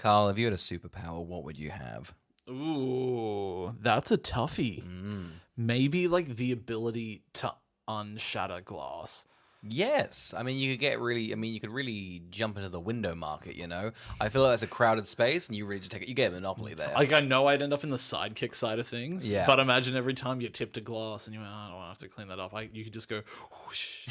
Carl, if you had a superpower, what would you have? Ooh, that's a toughie. Maybe like the ability to unshatter glass. Yes. I mean, you could really jump into the window market, you know? I feel like that's a crowded space and you really just you get a monopoly there. Like, I know I'd end up in the sidekick side of things. Yeah. But imagine every time you tipped a glass and you went, oh, I don't have to clean that up. You could just go, whoosh,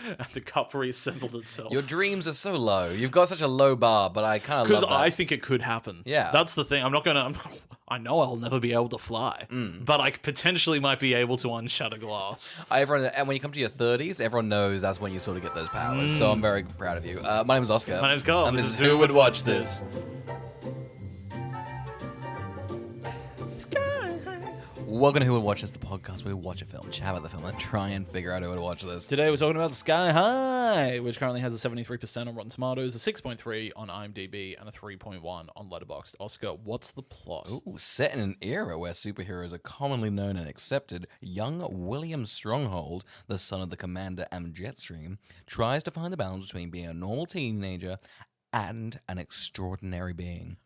and the cup reassembled itself. Your dreams are so low. You've got such a low bar, but I kind of love that. Because I think it could happen. Yeah. That's the thing. I know I'll never be able to fly, but I potentially might be able to unshatter glass. And when you come to your 30s, everyone knows that's when you sort of get those powers. So I'm very proud of you. My name is Oscar. My name's Carl. And this is Who Would Watch This? Welcome to Who Would Watch This, the podcast where we watch a film, chat about the film, and try and figure out who would watch this. Today we're talking about Sky High, which currently has a 73% on Rotten Tomatoes, a 6.3 on IMDb, and a 3.1 on Letterboxd. Oscar, what's the plot? Ooh, set in an era where superheroes are commonly known and accepted, young William Stronghold, the son of the commander and Jetstream, tries to find the balance between being a normal teenager and an extraordinary being.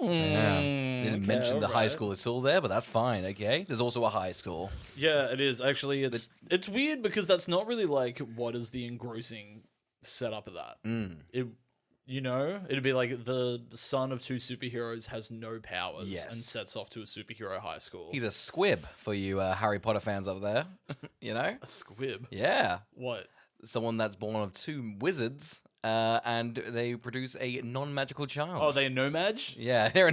Yeah. Didn't mention the high school at all there, but that's fine, okay? There's also a high school. Yeah, it is. Actually, it's weird because that's not really like what is the engrossing setup of that. It'd be like the son of two superheroes has no powers and sets off to a superhero high school. He's a squib for you Harry Potter fans up there, you know? A squib? Yeah. What? Someone that's born of two wizards. And they produce a non-magical child. Oh, they're no-mage? Yeah, they're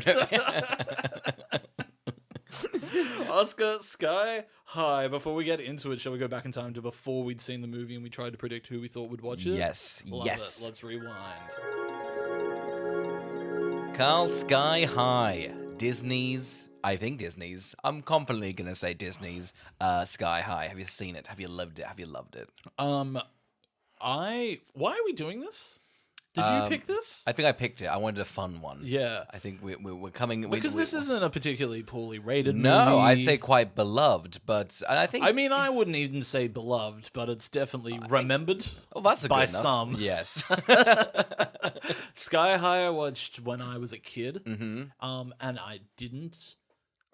Oscar, Sky High. Before we get into it, shall we go back in time to before we'd seen the movie and we tried to predict who we thought would watch it? Yes, Love yes. it. Let's rewind. Carl, Sky High. I'm confidently going to say Disney's Sky High. Have you seen it? Have you loved it? Have you loved it? Why are we doing this? Did you pick this? I think I picked it. I wanted a fun one. Yeah. I think we're coming... Because this isn't a particularly poorly rated movie. No, I'd say quite beloved, but I think... I mean, I wouldn't even say beloved, but it's definitely remembered that's a good by enough. some. Yes. Sky High I watched when I was a kid, and I didn't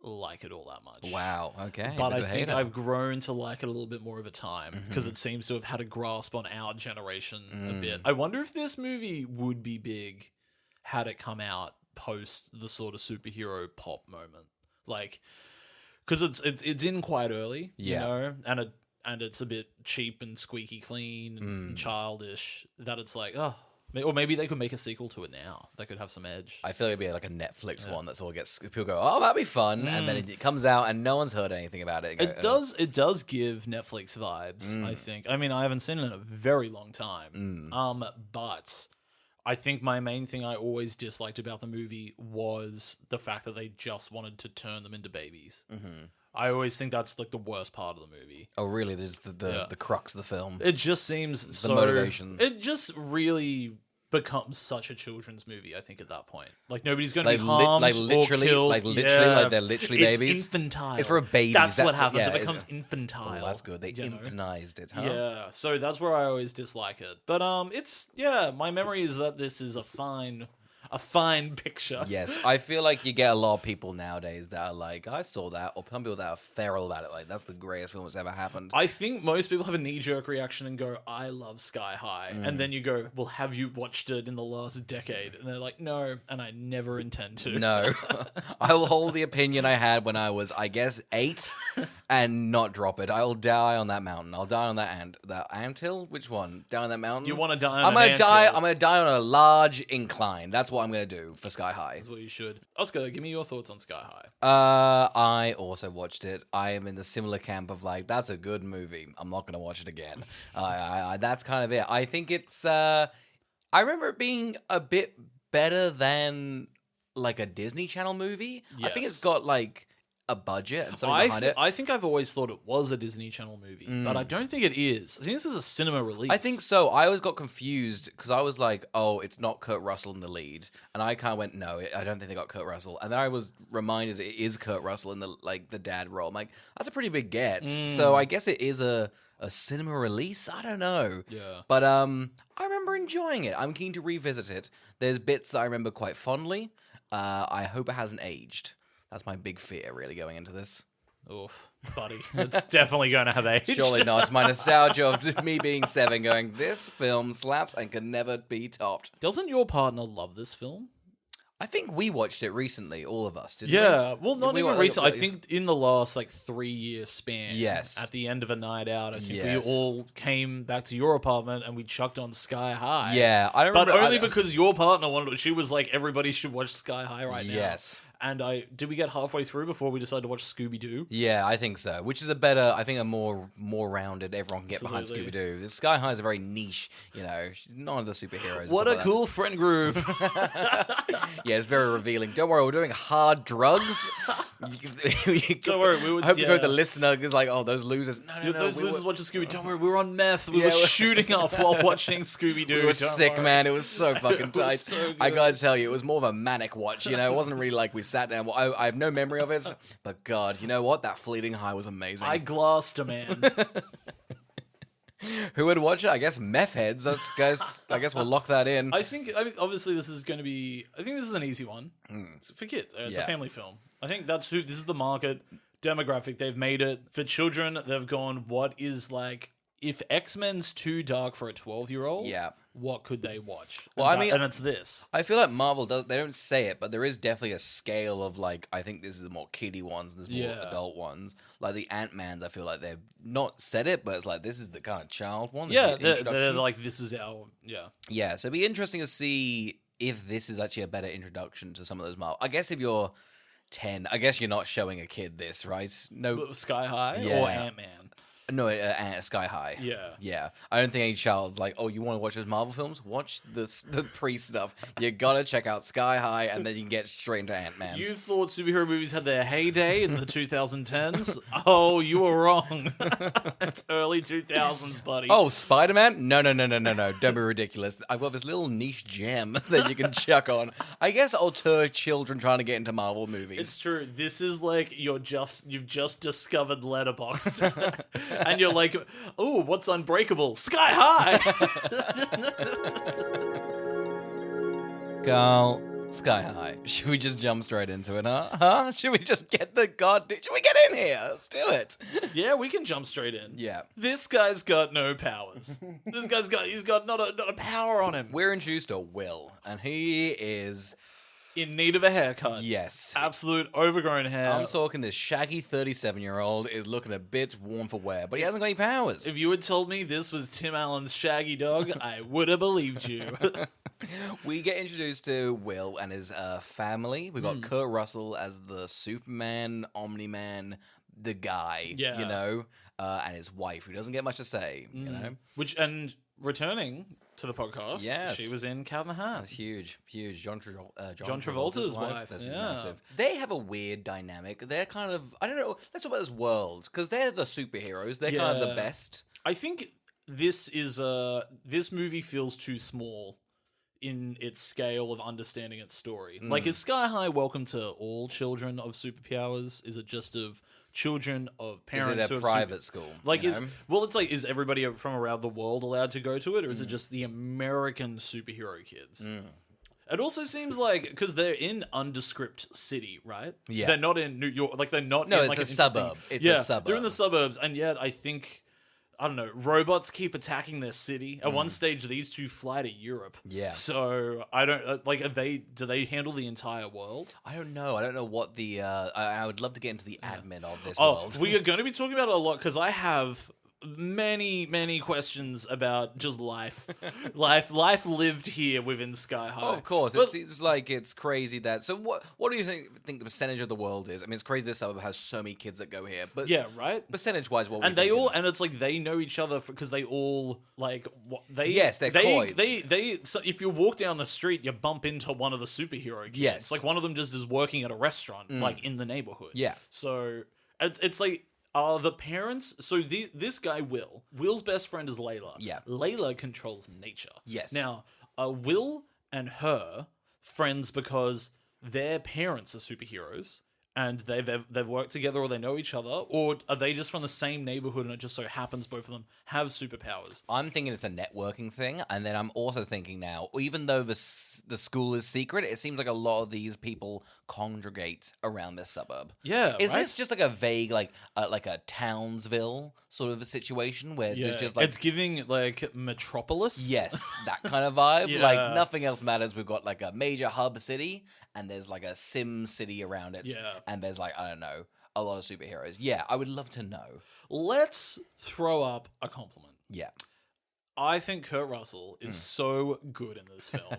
like it all that much. Wow, okay. But I think I've grown to like it a little bit more over time because it seems to have had a grasp on our generation a bit. I wonder if this movie would be big had it come out post the sort of superhero pop moment. Like, because it's in quite early, you know, and it's a bit cheap and squeaky clean and childish that it's like, oh. Or maybe they could make a sequel to it now. They could have some edge. I feel it'd be like a Netflix one that's all gets people go, oh, that'd be fun, and then it comes out and no one's heard anything about it. It does give Netflix vibes. I think. I mean, I haven't seen it in a very long time. But I think my main thing I always disliked about the movie was the fact that they just wanted to turn them into babies. I always think that's like the worst part of the movie. Oh, really? There's the crux of the film. It just seems the motivation. It just really becomes such a children's movie. I think at that point, like nobody's going to be harmed or killed. Like they're literally babies. It's infantile. It's for a baby. That's what happens. It becomes infantile. Oh, that's good. They infantilized it. Huh? Yeah. So that's where I always dislike it. But my memory is that this is a fine picture. Yes, I feel like you get a lot of people nowadays that are like, I saw that, or some people that are feral about it, like, that's the greatest film that's ever happened. I think most people have a knee-jerk reaction and go, I love Sky High. And then you go, well, have you watched it in the last decade? And they're like, no, and I never intend to. No. I will hold the opinion I had when I was, I guess, 8 and not drop it. I will die on that mountain. I'll die on that anthill? Which one? Down that mountain? You want to die on I'm going to die on a large incline. That's what I'm going to do for Sky High. That's what you should. Oscar, give me your thoughts on Sky High. I also watched it. I am in the similar camp of like, that's a good movie. I'm not going to watch it again. That's kind of it. I think it's... I remember it being a bit better than like a Disney Channel movie. Yes. I think it's got like a budget and something behind it. I think I've always thought it was a Disney Channel movie, but I don't think it is. I think this was a cinema release. I think so. I always got confused because I was like, oh, it's not Kurt Russell in the lead. And I kind of went, no, I don't think they got Kurt Russell. And then I was reminded it is Kurt Russell in the dad role. I'm like, that's a pretty big get. So I guess it is a cinema release? I don't know. Yeah. But I remember enjoying it. I'm keen to revisit it. There's bits that I remember quite fondly. I hope it hasn't aged. That's my big fear, really, going into this. Oof, buddy. It's definitely going to have aged. Surely not. It's my nostalgia of me being 7 going, this film slaps and can never be topped. Doesn't your partner love this film? I think we watched it recently, all of us, didn't we? Yeah, well, not even recently. I like- think in the last 3-year span. Yes. At the end of a night out, I think Yes. we all came back to your apartment and we chucked on Sky High. Yeah, I don't But remember. only because your partner wanted it. She was like, everybody should watch Sky High right now. Yes. And did we get halfway through before we decided to watch Scooby-Doo? Yeah, I think so. Which is a more rounded, everyone can get Absolutely. behind Scooby-Oo. Sky High is a very niche, none of the superheroes. What a cool friend group. Yeah, it's very revealing. Don't worry, we're doing hard drugs. Don't worry, we would. I hope you the listener is like, oh, those losers. No, Those we losers were, watching Scooby. Don't worry, we were on meth. We Yeah, were we- shooting up while watching Scooby-Doo. we were sick, man. It was so fucking It was tight. so I good. gotta tell you, it was more of a manic watch. It wasn't really like we sat down. I have no memory of it, but God, you know what? That fleeting high was amazing. I glassed a man. Who would watch it? I guess meth heads. I guess we'll lock that in. I think obviously this is going to be. I think this is an easy one. It's for kids. It's a Yeah. family film. I think that's who. This is the market demographic. They've made it for children. They've gone. What is if X-Men's too dark for a 12-year-old? Yeah. What could they watch? Well, and it's this. I feel like Marvel they don't say it, but there is definitely a scale of I think this is the more kiddie ones, and there's more Yeah. adult ones. Like the Ant-Mans, I feel like they've not said it, but it's like this is the kind of child one. This Yeah, is the they're introduction. like this is our Yeah, so it'd be interesting to see if this is actually a better introduction to some of those Marvel. I guess if you're 10, I guess you're not showing a kid this, right? No, Sky High Yeah. or Ant-Man. no, Sky High. Yeah. Yeah. I don't think any child's like, oh, you want to watch those Marvel films? Watch the pre stuff. You gotta check out Sky High, and then you can get straight into Ant-Man. You thought superhero movies had their heyday in the 2010s? Oh, you were wrong. It's early 2000s, buddy. Oh, Spider-Man? No. Don't be ridiculous. I've got this little niche gem that you can chuck on. I guess auteur children trying to get into Marvel movies. It's true. This is like you've just discovered Letterboxd, and you're like, "Oh, what's Unbreakable? Sky High." Carl, Sky High. Should we just jump straight into it, huh? Should we just get should we get in here? Let's do it. Yeah, we can jump straight in. Yeah. This guy's got no powers. He's got not a power on him. We're introduced to Will, and he is, In need of a haircut. yes. Absolute overgrown hair. I'm talking this shaggy 37-year-old is looking a bit warm for wear, but he hasn't got any powers. If you had told me this was Tim Allen's Shaggy Dog, I would have believed you. We get introduced to Will and his family. We've Hmm. got Kurt Russell as the Superman, Omni-Man, the guy, Yeah. and his wife, who doesn't get much to say, you know? And returning to the podcast, Yes. she was in Cat in the Hat. That's huge. John Travolta's wife, This is yeah. massive. They have a weird dynamic. They're kind of, I don't know, let's talk about this world, because they're the superheroes. They're kind of the Yeah. best. I think this movie feels too small in its scale of understanding its story. Like, is Sky High welcome to all children of superpowers? Is it just of children of Is parents it who a have private school? Like, you know? is everybody from around the world allowed to go to it, or is it just the American superhero kids? It also seems like, because they're in undescript city, right? Yeah. They're not in New York. Like, they're not No, in, it's like, a an interesting- suburb. It's yeah, a suburb. they're in the suburbs, and yet I think, I don't know, robots keep attacking their city. At one stage, these two fly to Europe. Yeah. So, I don't, do they handle the entire world? I don't know. I don't know what the. I would love to get into the admin of this Oh, world. we are going to be talking about it a lot, because I have many questions about just life lived here within Sky High. Oh, of course, But- it's like it's crazy that. So what do you think the percentage of the world is? I mean, it's crazy this suburb has so many kids that go here, but yeah, right. percentage wise, what? Were And we they thinking? all, and it's like they know each other because they all like what they. Yes, they're coy. They. So if you walk down the street, you bump into one of the superhero kids. Yes. Like one of them just is working at a restaurant, like in the neighborhood. Yeah. So it's like. The parents, so this guy Will's best friend is Layla. Yeah. Layla controls nature. Yes. Now, Will and her friends because their parents are superheroes, and they've worked together, or they know each other, or are they just from the same neighborhood and it just so happens both of them have superpowers? I'm thinking it's a networking thing, and then I'm also thinking now, even though the school is secret, it seems like a lot of these people congregate around this suburb. Yeah, Is right? this just like a vague, like a Townsville sort of a situation where there's just like it's giving like Metropolis. yes, that kind of vibe. Yeah. Like nothing else matters. We've got like a major hub city, and there's like a sim city around it. Yeah. And there's like, I don't know, a lot of superheroes. Yeah, I would love to know. Let's throw up a compliment. Yeah. I think Kurt Russell is so good in this film.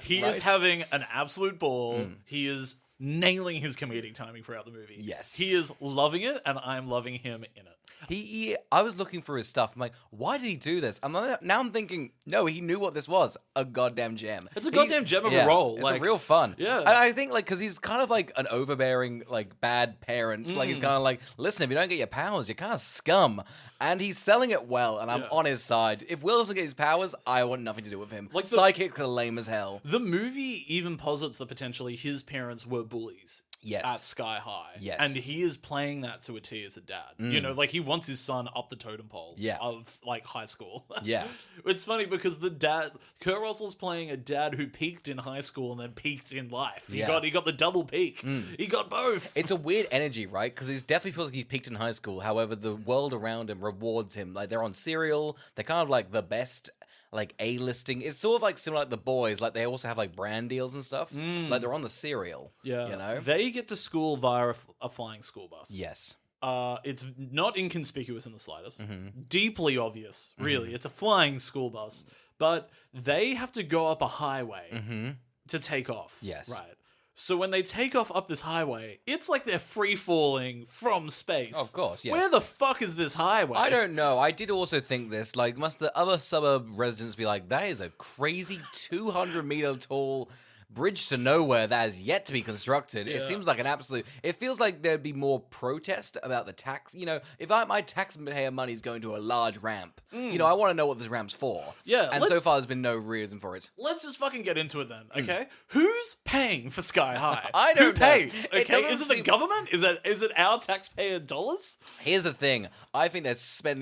He Right. is having an absolute ball. He is nailing his comedic timing throughout the movie. Yes. He is loving it, and I'm loving him in it. I was looking for his stuff. I'm like, why did he do this? Now I'm thinking, no, he knew what this was. A goddamn gem. It's a goddamn gem of a role. It's Like, a real fun. yeah. And I think, like, because he's kind of like an overbearing, like, bad parent. Like, he's kind of like, listen, if you don't get your powers, you're kind of scum. And he's selling it well, and I'm on his side. If Will doesn't get his powers, I want nothing to do with him. Like Psychics are lame as hell. The movie even posits that potentially his parents were bullies. Yes. At Sky High. Yes. And he is playing that to a T as a dad. You know, like he wants his son up the totem pole of like high school. Yeah. It's funny because Kurt Russell's playing a dad who peaked in high school and then peaked in life. He got the double peak. He got both. It's a weird energy, right? Because it definitely feels like he's peaked in high school. However, the world around him rewards him. Like, they're on Serial. They're kind of like the best, like, A-listing. It's sort of like similar like The Boys. Like, they also have, like, brand deals and stuff. Like, they're on the Serial. Yeah. You know? They get to school via a flying school bus. Yes. It's not inconspicuous in the slightest. Deeply obvious, really. It's a flying school bus. But they have to go up a highway to take off. Yes. Right. So when they take off up this highway, it's like they're free-falling from space. Of course, yes. Where the fuck is this highway? I don't know. I did also think this. Like, must the other suburb residents be like, that is a crazy 200-meter tall bridge to nowhere that has yet to be constructed. It seems like an absolute... It feels like there'd be more protest about the tax. You know, if my taxpayer money is going to a large ramp, you know, I want to know what this ramp's for. Yeah, And so far, there's been no reason for it. Let's just fucking get into it then, okay? Who's paying for Sky High? I don't Who pays? know. It Okay, doesn't is it the seem- government? Is it our taxpayer dollars? Here's the thing. I think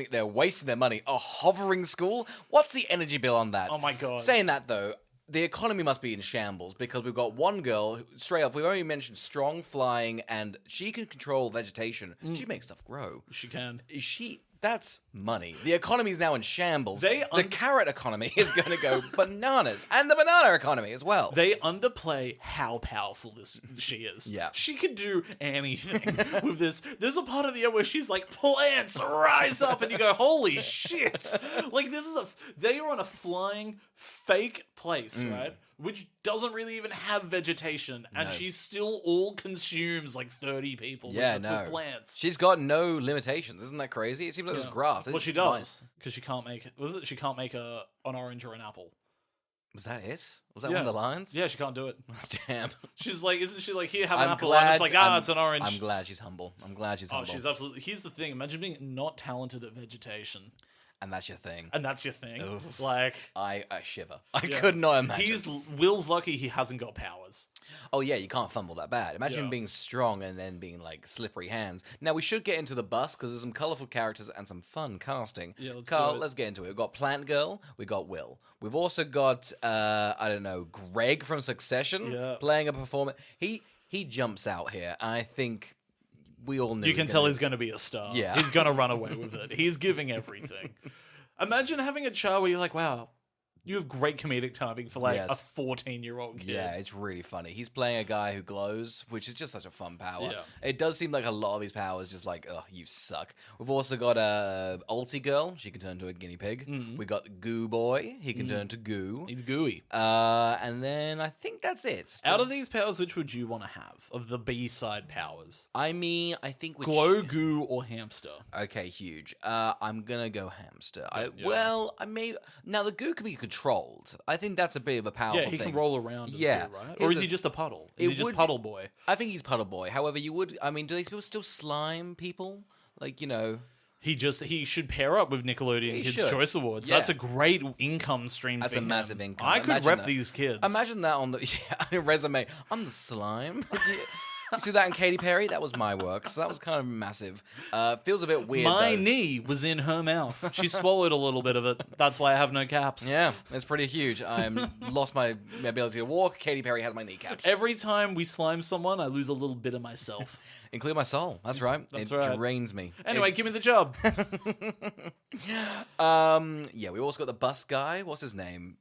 they're wasting their money. A hovering school? What's the energy bill on that? Oh my God. Saying that, though, the economy must be in shambles because we've got one girl, straight up, we've only mentioned strong flying, and she can control vegetation. She makes stuff grow. She can. That's money. The economy is now in shambles. They the carrot economy is going to go bananas, and the banana economy as well. They underplay how powerful she is. Yeah. She can do anything with this. There's a part of the year where she's like, plants rise up, and you go, holy shit. Like, they are on a flying fake place, right? Which doesn't really even have vegetation, and she still all consumes like 30 people with plants. She's got no limitations. Isn't that crazy? It seems like there's grass. Well, she does, because she can't make... She can't make an orange or an apple. Was that it? Was that one of the lines? Yeah, she can't do it. Damn. She's like, isn't she like, here, have an I'm apple, glad- and it's like, I'm- it's an orange. I'm glad she's humble. Oh, she's absolutely... Here's the thing. Imagine being not talented at vegetation. And that's your thing. And that's your thing. Oof. Like... I shiver. I could not imagine. Will's lucky he hasn't got powers. Oh yeah, you can't fumble that bad. Imagine him being strong and then being like slippery hands. Now we should get into the bus because there's some colourful characters and some fun casting. Yeah, let's Carl, do it. let's get into it. We've got Plant Girl, we got Will. We've also got I don't know, Greg from Succession playing a performer. He jumps out here, and I think we all knew. You can tell he's going to be a star. Yeah. He's going to run away with it. He's giving everything. Imagine having a child where you're like, wow, you have great comedic timing for like a 14-year-old kid. Yeah, it's really funny. He's playing a guy who glows, which is just such a fun power. Yeah. It does seem like a lot of his powers just like, oh, you suck. We've also got a Ulti girl. She can turn into a guinea pig. We got Goo Boy. He can turn to goo. He's gooey. And then I think that's it. Out of these powers, which would you want to have of the B-side powers? I mean, I think Glow, goo, or hamster? Okay, huge. I'm gonna go hamster. Well, I may now the goo can be controlled. I think that's a bit of a powerful Yeah, he thing. can roll around as goo, right? Here's Or is he just a puddle? Is he just puddle boy? I think he's puddle boy. However, do these people still slime people? Like, you know. He should pair up with Nickelodeon Kids' should. Choice Awards. Yeah. That's a great income stream. That's for a him. massive income. I could Imagine rep that. these kids. Imagine that on the resume. I'm the slime. You see that in Katy Perry? That was my work, so that was kind of massive. Feels a bit weird, My though. knee was in her mouth. She swallowed a little bit of it. That's why I have no caps. Yeah, it's pretty huge. I'm lost my ability to walk. Katy Perry has my kneecaps. Every time we slime someone, I lose a little bit of myself. Include my soul. That's right. That's it right. drains me. Anyway, give me the job. Yeah, we also got the bus guy. What's his name?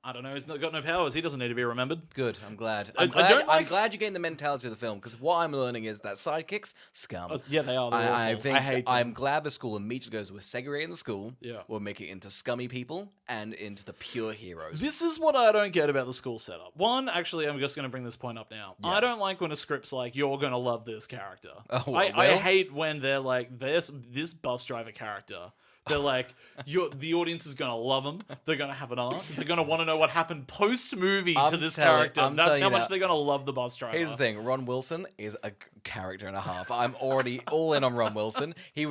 I don't know. He's got no powers. He doesn't need to be remembered. Good. I'm glad. I don't I'm glad you gained the mentality of the film, because what I'm learning is that sidekicks scum. Yeah, they are. They're I awful. think I hate them. I'm glad the school immediately goes, we're segregating the school. Yeah. We'll make it into scummy people and into the pure heroes. This is what I don't get about the school setup. One, actually, I'm just going to bring this point up now. Yeah. I don't like when a script's like, you're going to love this character. Oh, I well. hate when they're like, this bus driver character. They're like, the audience is going to love him. They're going to have an arc. They're going to want to know what happened post-movie to this character. That's how much they're going to love the bus driver. Here's the thing, Ron Wilson is a character and a half. I'm already all in on Ron Wilson. We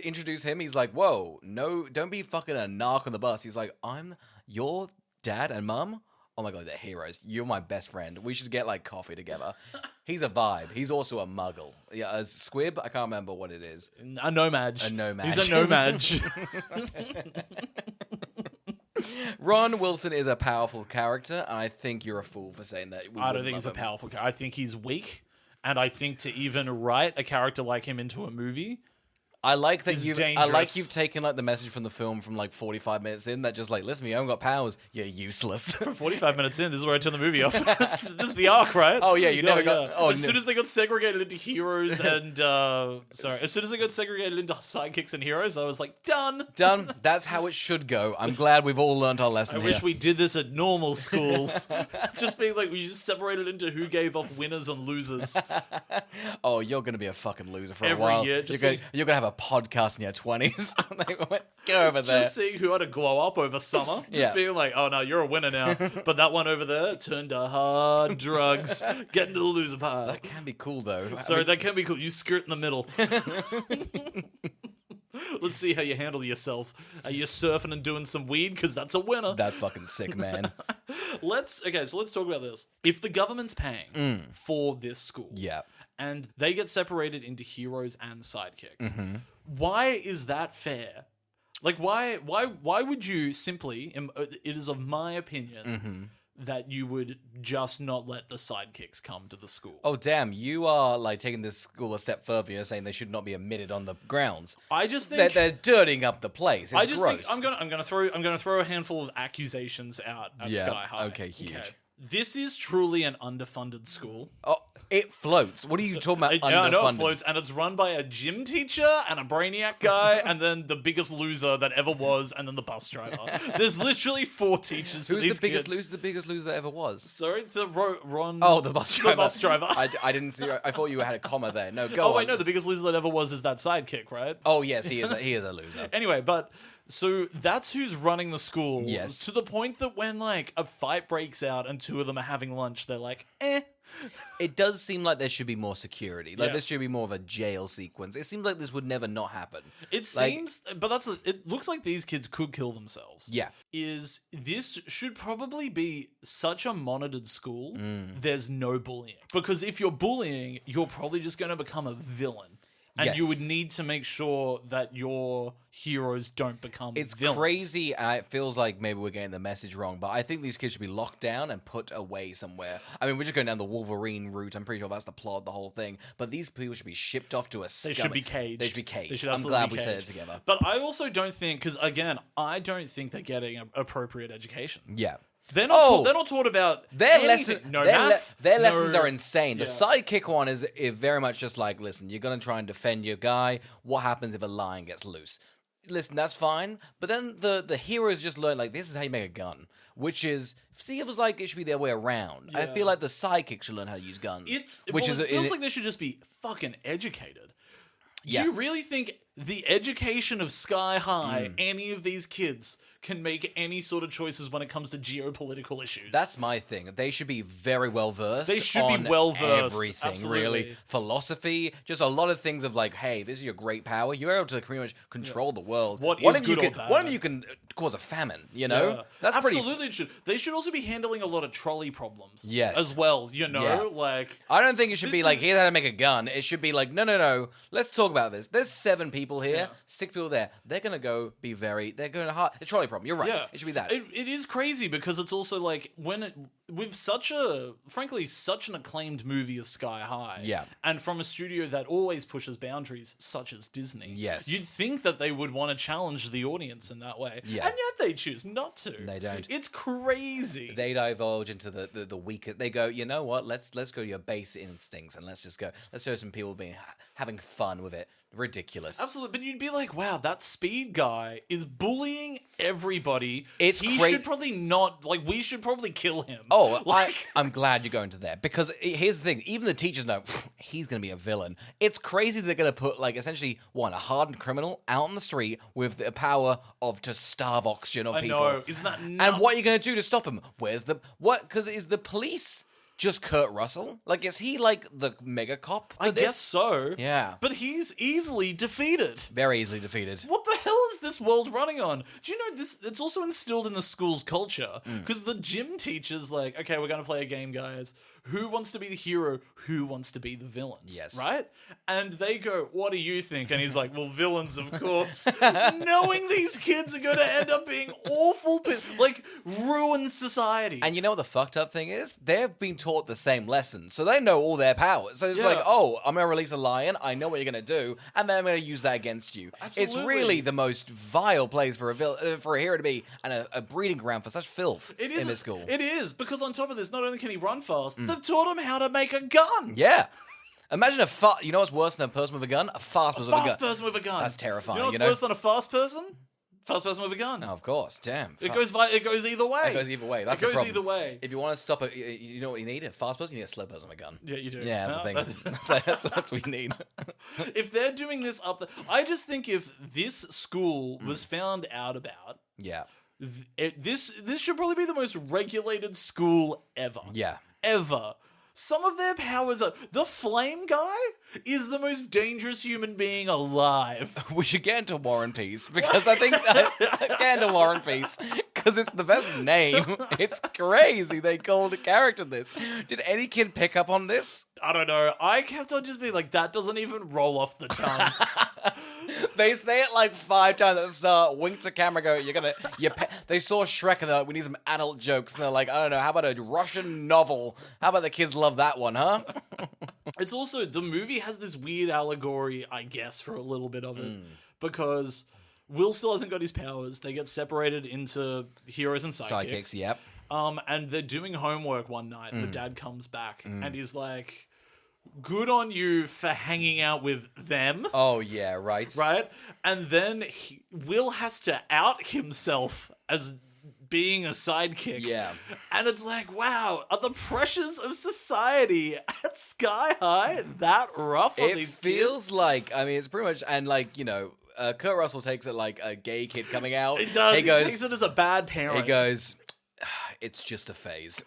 introduce him, he's like, whoa, no, don't be fucking a narc on the bus. He's like, I'm your dad and mum? Oh my god, they're heroes. You're my best friend. We should get like coffee together. He's a vibe. He's also a muggle. Yeah, a squib. I can't remember what it is. A nomad. A nomad. He's a nomad. Ron Wilson is a powerful character, and I think you're a fool for saying that. I don't think he's a powerful character. I think he's weak, and I think to even write a character like him into a movie, I like that is you've dangerous. taken like the message from the film from like 45 minutes in that just like, listen, you haven't got powers, you're useless. 45 minutes in, this is where I turn the movie off. This is the arc, right? Oh yeah, you never got. Oh, as soon as they got segregated into heroes and as soon as they got segregated into sidekicks and heroes, I was like, done. Done. That's how it should go. I'm glad we've all learned our lesson. I wish we did this at normal schools. Just being like, we just separated into who gave off winners and losers. Oh, you're gonna be a fucking loser for Every a while. year, You're gonna have a podcast in your 20s. Go over there. Just seeing who had to glow up over summer. Just Yeah. being like, oh no, you're a winner now. But that one over there turned to hard drugs. Get into the loser part. That can be cool though. Sorry, that can be cool. You skirt in the middle. Let's see how you handle yourself. Are you surfing and doing some weed? Because that's a winner. That's fucking sick, man. Let's talk about this. If the government's paying for this school, Yeah. and they get separated into heroes and sidekicks, Mm-hmm. why is that fair? Like, why would you simply? It is of my opinion Mm-hmm. that you would just not let the sidekicks come to the school. Oh damn! You are like taking this school a step further. You're saying they should not be admitted on the grounds. I just think They're dirtying up the place. It's I just gross. think I'm gonna throw a handful of accusations out at Yeah, Sky High. okay, huge. This is truly an underfunded school. Oh, it floats. What are you talking about? I know it Underfunded? floats, and it's run by a gym teacher and a brainiac guy, and then the biggest loser that ever was, and then the bus driver. There's literally 4 teachers for Who's these the biggest kids. loser? The biggest loser that ever was. Sorry, Ron. Oh, the bus driver. The bus driver. I didn't see. I thought you had a comma there. No, go on. Oh wait, no, the biggest loser that ever was is that sidekick, right? Oh yes, he is. He is a loser. Anyway, but so that's who's running the school. Yes. To the point that when like a fight breaks out and 2 of them are having lunch, they're like, eh. It does seem like there should be more security. Like Yes. this should be more of a jail sequence. It seems like this would never not happen. It Like- seems, but it looks like these kids could kill themselves. Yeah. This should probably be such a monitored school. Mm. There's no bullying, because if you're bullying, you're probably just going to become a villain, and Yes. you would need to make sure that your heroes don't become. It's villains. crazy, and it feels like maybe we're getting the message wrong, but I think these kids should be locked down and put away somewhere. I mean, we're just going down the Wolverine route. I'm pretty sure that's the plot of the whole thing. But these people should be shipped off to a They should be caged. They should be caged. They should I'm absolutely glad be we said it caged. together. But I also don't think, because again, I don't think they're getting an appropriate education. Yeah. They're not taught about Their anything. lesson, No their, math. their no- lessons are insane. The Yeah. sidekick one is very much just like, listen, you're gonna try and defend your guy. What happens if a lion gets loose? Listen, that's fine. But then the heroes just learn like this is how you make a gun, which is see it was like it should be the other way around. I Yeah. feel like the sidekick should learn how to use guns. It feels like they should just be fucking educated. Yeah. Do you really think the education of Sky High, Mm. any of these kids can make any sort of choices when it comes to geopolitical issues. That's my thing. They should be very well versed. They should on be well versed. everything, Absolutely. really. Philosophy, just a lot of things of like, hey, this is your great power. You're able to pretty much control the world. What One is of you good or can, bad? One of you can cause a famine. You know, Yeah. that's Absolutely pretty. should. They should also be handling a lot of trolley problems. Yes. As well. You know, Yeah. like. I don't think it should This be like, is- here's how to make a gun. It should be like, no. Let's talk about this. There's 7 people here, Yeah. 6 people there. They're going to go be they're going to the trolley problem. You're right. Yeah, It should be that. It is crazy because it's also like with such an acclaimed movie as Sky High, Yeah. and from a studio that always pushes boundaries, such as Disney. Yes. You'd think that they would want to challenge the audience in that way, Yeah. and yet they choose not to. They don't. It's crazy. They divulge into the weaker. They go, you know what? Let's go to your base instincts and let's show some people having fun with it. Ridiculous. Absolutely, but you'd be like, wow, that speed guy is bullying everybody. He should probably not, like, we should probably kill him. Oh, like, I'm glad you're going to there because here's the thing: even the teachers know he's going to be a villain. It's crazy they're going to put like essentially a hardened criminal out on the street with the power to starve oxygen of I people. know, isn't that nuts? And what are you going to do to stop him? Because is the police just Kurt Russell? Like, is he like the mega cop? I guess so. Yeah. But he's easily defeated. Very easily defeated. What the hell is this world running on? Do you know this? It's also instilled in the school's culture because the gym teacher's like, okay, we're going to play a game, guys. Who wants to be the hero? Who wants to be the villains? Yes. Right? And they go, what do you think? And he's like, well, villains, of course. Knowing these kids are going to end up being awful, like, ruin society. And you know what the fucked up thing is? They've been taught the same lesson, so they know all their powers. So it's Yeah. like, oh, I'm going to release a lion, I know what you're going to do, and then I'm going to use that against you. It's Absolutely. really the most vile place for a hero to be, and a breeding ground for such filth It is in this school. It is, because on top of this, not only can he run fast, they've taught him how to make a gun. Yeah. Imagine you know what's worse than a person with a gun? A fast person with a gun. Fast person with a gun. That's terrifying, You know what's you know? worse than a fast person? Fast person with a gun. Oh, of course, damn. It Fuck. goes either way. It goes either way. That's it goes the problem. either way. If you want to stop you know what you need? A fast person, you need a slow person with a gun. Yeah, you do. Yeah, that's No, the thing. That's what we need. if they're doing this up, I just think if this school was found out about, Yeah. this should probably be the most regulated school ever. Yeah. Ever. Some of their powers are... The flame guy is the most dangerous human being alive. We should get into War and Peace because I think get into War and Peace because it's the best name. It's crazy they called a character this. Did any kid pick up on this? I don't know. I kept on just being like, that doesn't even roll off the tongue. They say it like 5 times at the start. Wink to camera, go. They saw Shrek and they're like, we need some adult jokes. And they're like, I don't know. How about a Russian novel? How about the kids love that one, huh? It's also, the movie has this weird allegory, I guess, for a little bit of it. Because Will still hasn't got his powers. They get separated into heroes and Sidekicks, yep. And they're doing homework one night, and the dad comes back, and he's like, good on you for hanging out with them. Oh yeah, right. Right? And then Will has to out himself as being a sidekick. Yeah. And it's like, wow, are the pressures of society at Sky High that rough on It these feels kids? like, I mean, it's pretty much, and like, you know, Kurt Russell takes it like a gay kid coming out. It does. He He goes, takes it as a bad parent. He goes, it's just a phase,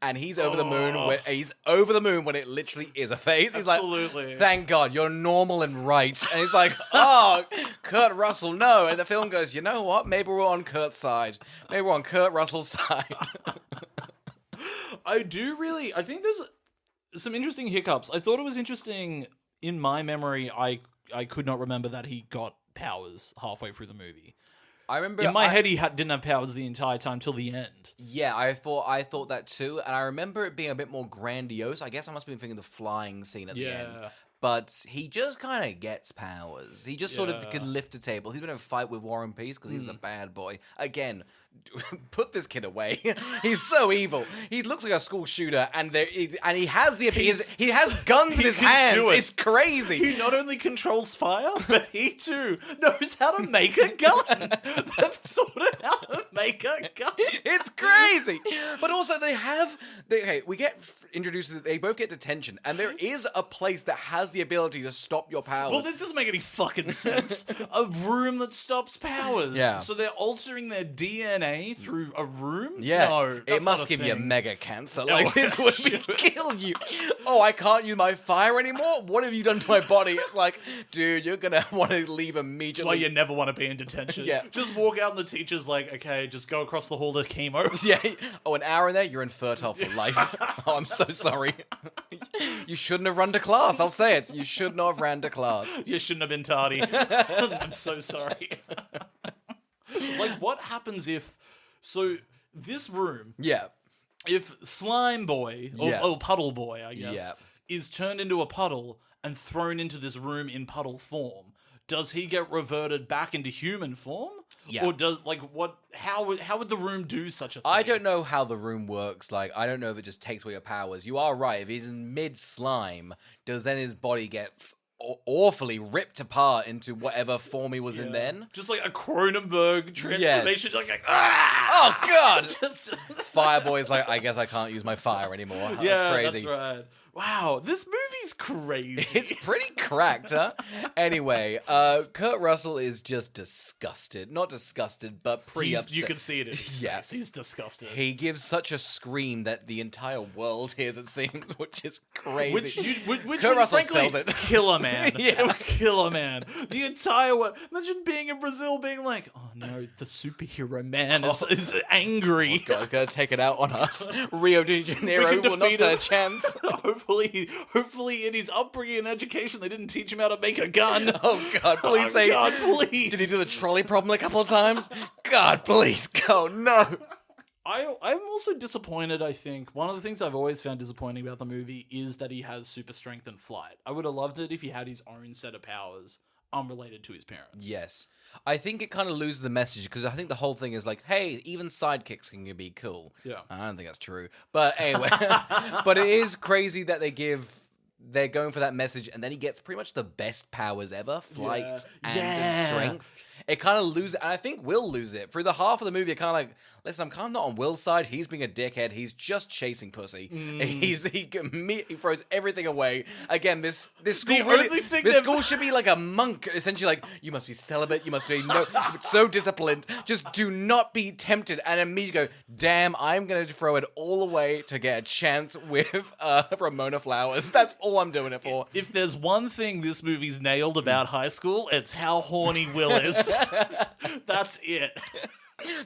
and he's over the moon. He's over the moon when it literally is a phase. He's Absolutely. like, "Thank God, you're normal and right." And he's like, "Oh, Kurt Russell, no." And the film goes, "You know what? Maybe we're on Kurt's side. Maybe we're on Kurt Russell's side." I think there's some interesting hiccups. I thought it was interesting in my memory. I could not remember that he got powers halfway through the movie. I remember In my head, he didn't have powers the entire time till the end. Yeah, I thought that too, and I remember it being a bit more grandiose. I guess I must have been thinking the flying scene at the end. But he just kind of gets powers. He just sort of can lift a table. He's been in a fight with War and Peace because he's the bad boy. Again, put this kid away. He's so evil. He looks like a school shooter, and he has he has guns in his hands. It's crazy. He not only controls fire, but he too knows how to make a gun. They've sorted out how to make a gun. It's crazy. But also we get introduced to, they both get detention, and there is a place that has has the ability to stop your powers. Well, this doesn't make any fucking sense. A room that stops powers. Yeah. So they're altering their DNA through a room? Yeah, No, it that's must not a give you thing. mega cancer. Oh, Like, this would kill you. Oh, I can't use my fire anymore? What have you done to my body? It's like, dude, you're gonna want to leave immediately. Why you never want to be in detention. Yeah. Just walk out and the teacher's like, okay, just go across the hall to chemo. Yeah. Oh, an hour in there, you're infertile for life. Oh, I'm so sorry. You shouldn't have run to class. I'll say it. You should not have ran to class. You shouldn't have been tardy. I'm so sorry. Like, what happens if... So, this room, Yeah. if Slime Boy, or, Yeah. or Puddle Boy, I guess, Yeah. is turned into a puddle and thrown into this room in puddle form, does he get reverted back into human form? Yeah. Or does, like, what... How would the room do such a thing? I don't know how the room works. Like, I don't know if it just takes away your powers. You are right. If he's in mid-slime, does then his body get awfully ripped apart into whatever form he was in then? Just like a Cronenberg transformation. Yes. Like, ah! Oh, God! Just... Fireboy's like, I guess I can't use my fire anymore. Yeah, That's crazy. that's right. Wow, this movie's crazy. It's pretty cracked, huh? Anyway, Kurt Russell is just disgusted. Not disgusted, but pretty upset. You can see it in his Yeah. face. He's disgusted. He gives such a scream that the entire world hears, it seems, which is crazy. Which Kurt would Russell frankly sells it. kill a man. Yeah. It would kill a man. The entire world. Imagine being in Brazil being like, oh no, the superhero man is angry. God, he's gonna take it out on us. Rio de Janeiro We can will not defeat stand a him. chance. Hopefully in his upbringing and education, they didn't teach him how to make a gun. Oh God, please say. God, please. Did he do the trolley problem a couple of times? God, please go. No. I'm also disappointed, I think. One of the things I've always found disappointing about the movie is that he has super strength and flight. I would have loved it if he had his own set of powers unrelated to his parents. Yes. I think it kind of loses the message because I think the whole thing is like, hey, even sidekicks can be cool. Yeah. I don't think that's true. But anyway, but it is crazy that they're going for that message and then he gets pretty much the best powers ever, flight and strength. It kind of loses, and I think Will lose it. Through the half of the movie, you're kind of like, listen, I'm kind of not on Will's side. He's being a dickhead. He's just chasing pussy. He throws everything away. Again, this school this school should be like a monk, essentially. Like, you must be celibate. You must be so disciplined. Just do not be tempted. And immediately go, damn, I'm going to throw it all away to get a chance with Ramona Flowers. That's all I'm doing it for. If there's one thing this movie's nailed about high school, it's how horny Will is. That's it.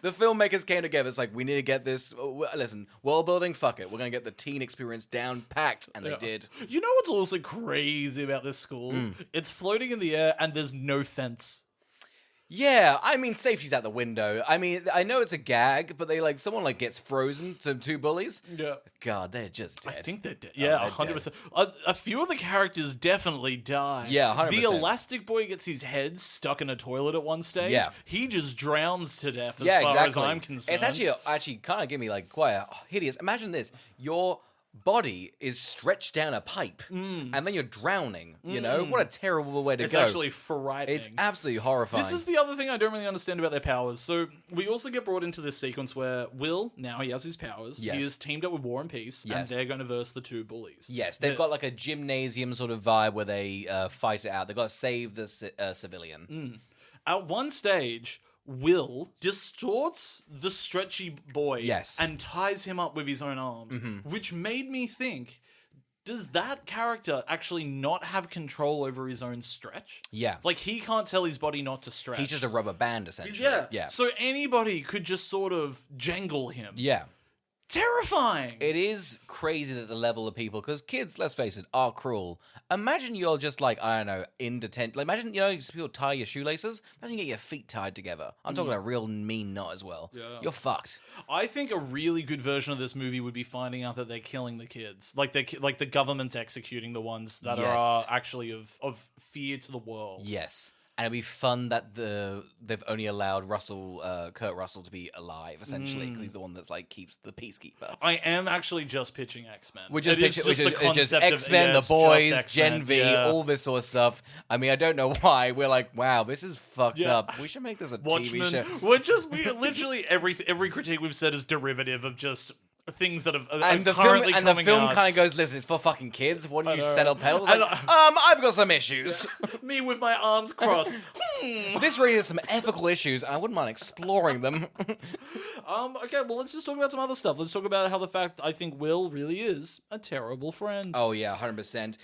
The filmmakers came together. It's like, we need to get this. Listen, world building, fuck it. We're going to get the teen experience down packed. And they did. You know what's also crazy about this school? It's floating in the air and there's no fence. Yeah, I mean, safety's out the window. I mean, I know it's a gag, but someone gets frozen to two bullies. Yeah. God, they're just dead. I think they're dead. Yeah, they're 100%. A few of the characters definitely die. Yeah, 100%. The Elastic Boy gets his head stuck in a toilet at one stage. Yeah. He just drowns to death as far as I'm concerned. It's actually kind of giving me quite a hideous. Imagine this: your body is stretched down a pipe, and then you're drowning. You know, what a terrible way to It's go. actually frightening. It's absolutely horrifying. This is the other thing I don't really understand about their powers. So we also get brought into this sequence where Will, now he has his powers, Yes. he is teamed up with War and Peace, and Yes. they're going to verse the two bullies. Yes, they've got a gymnasium sort of vibe where they fight it out. They've got to save the civilian. At one stage, Will distorts the stretchy boy Yes. and ties him up with his own arms, which made me think, does that character actually not have control over his own stretch? Yeah. Like, he can't tell his body not to stretch. He's just a rubber band, essentially. Yeah. Yeah. So anybody could just sort of jangle him. Yeah. Terrifying. It is crazy that the level of people, because kids, let's face it, are cruel. Imagine you're just I don't know, in detention. Imagine, people tie your shoelaces. Imagine you get your feet tied together. I'm talking a real mean knot as well. Yeah. You're fucked. I think a really good version of this movie would be finding out that they're killing the kids. Like the government's executing the ones that Yes. are actually of fear to the world. Yes. And it'd be fun that they've only allowed Kurt Russell to be alive, essentially, because he's the one that's keeps the peacekeeper. I am actually just pitching X-Men. We're just It's pitching, the it's just concept of- X-Men, yeah, the it's boys, just X-Men, Gen V, yeah. all this sort of stuff. I mean, I don't know why. We're like, wow, this is fucked Yeah. up. We should make this a TV Watchmen. show. We literally every critique we've said is derivative of just things that have And the currently film, coming out. kind of goes, listen, it's for fucking kids. Why don't you know. settle pedals? And Like, I've got some issues. Me with my arms crossed. This really has some ethical issues, and I wouldn't mind exploring them. Okay, well, let's just talk about some other stuff. Let's talk about how the fact I think Will really is a terrible friend. Oh yeah, 100%.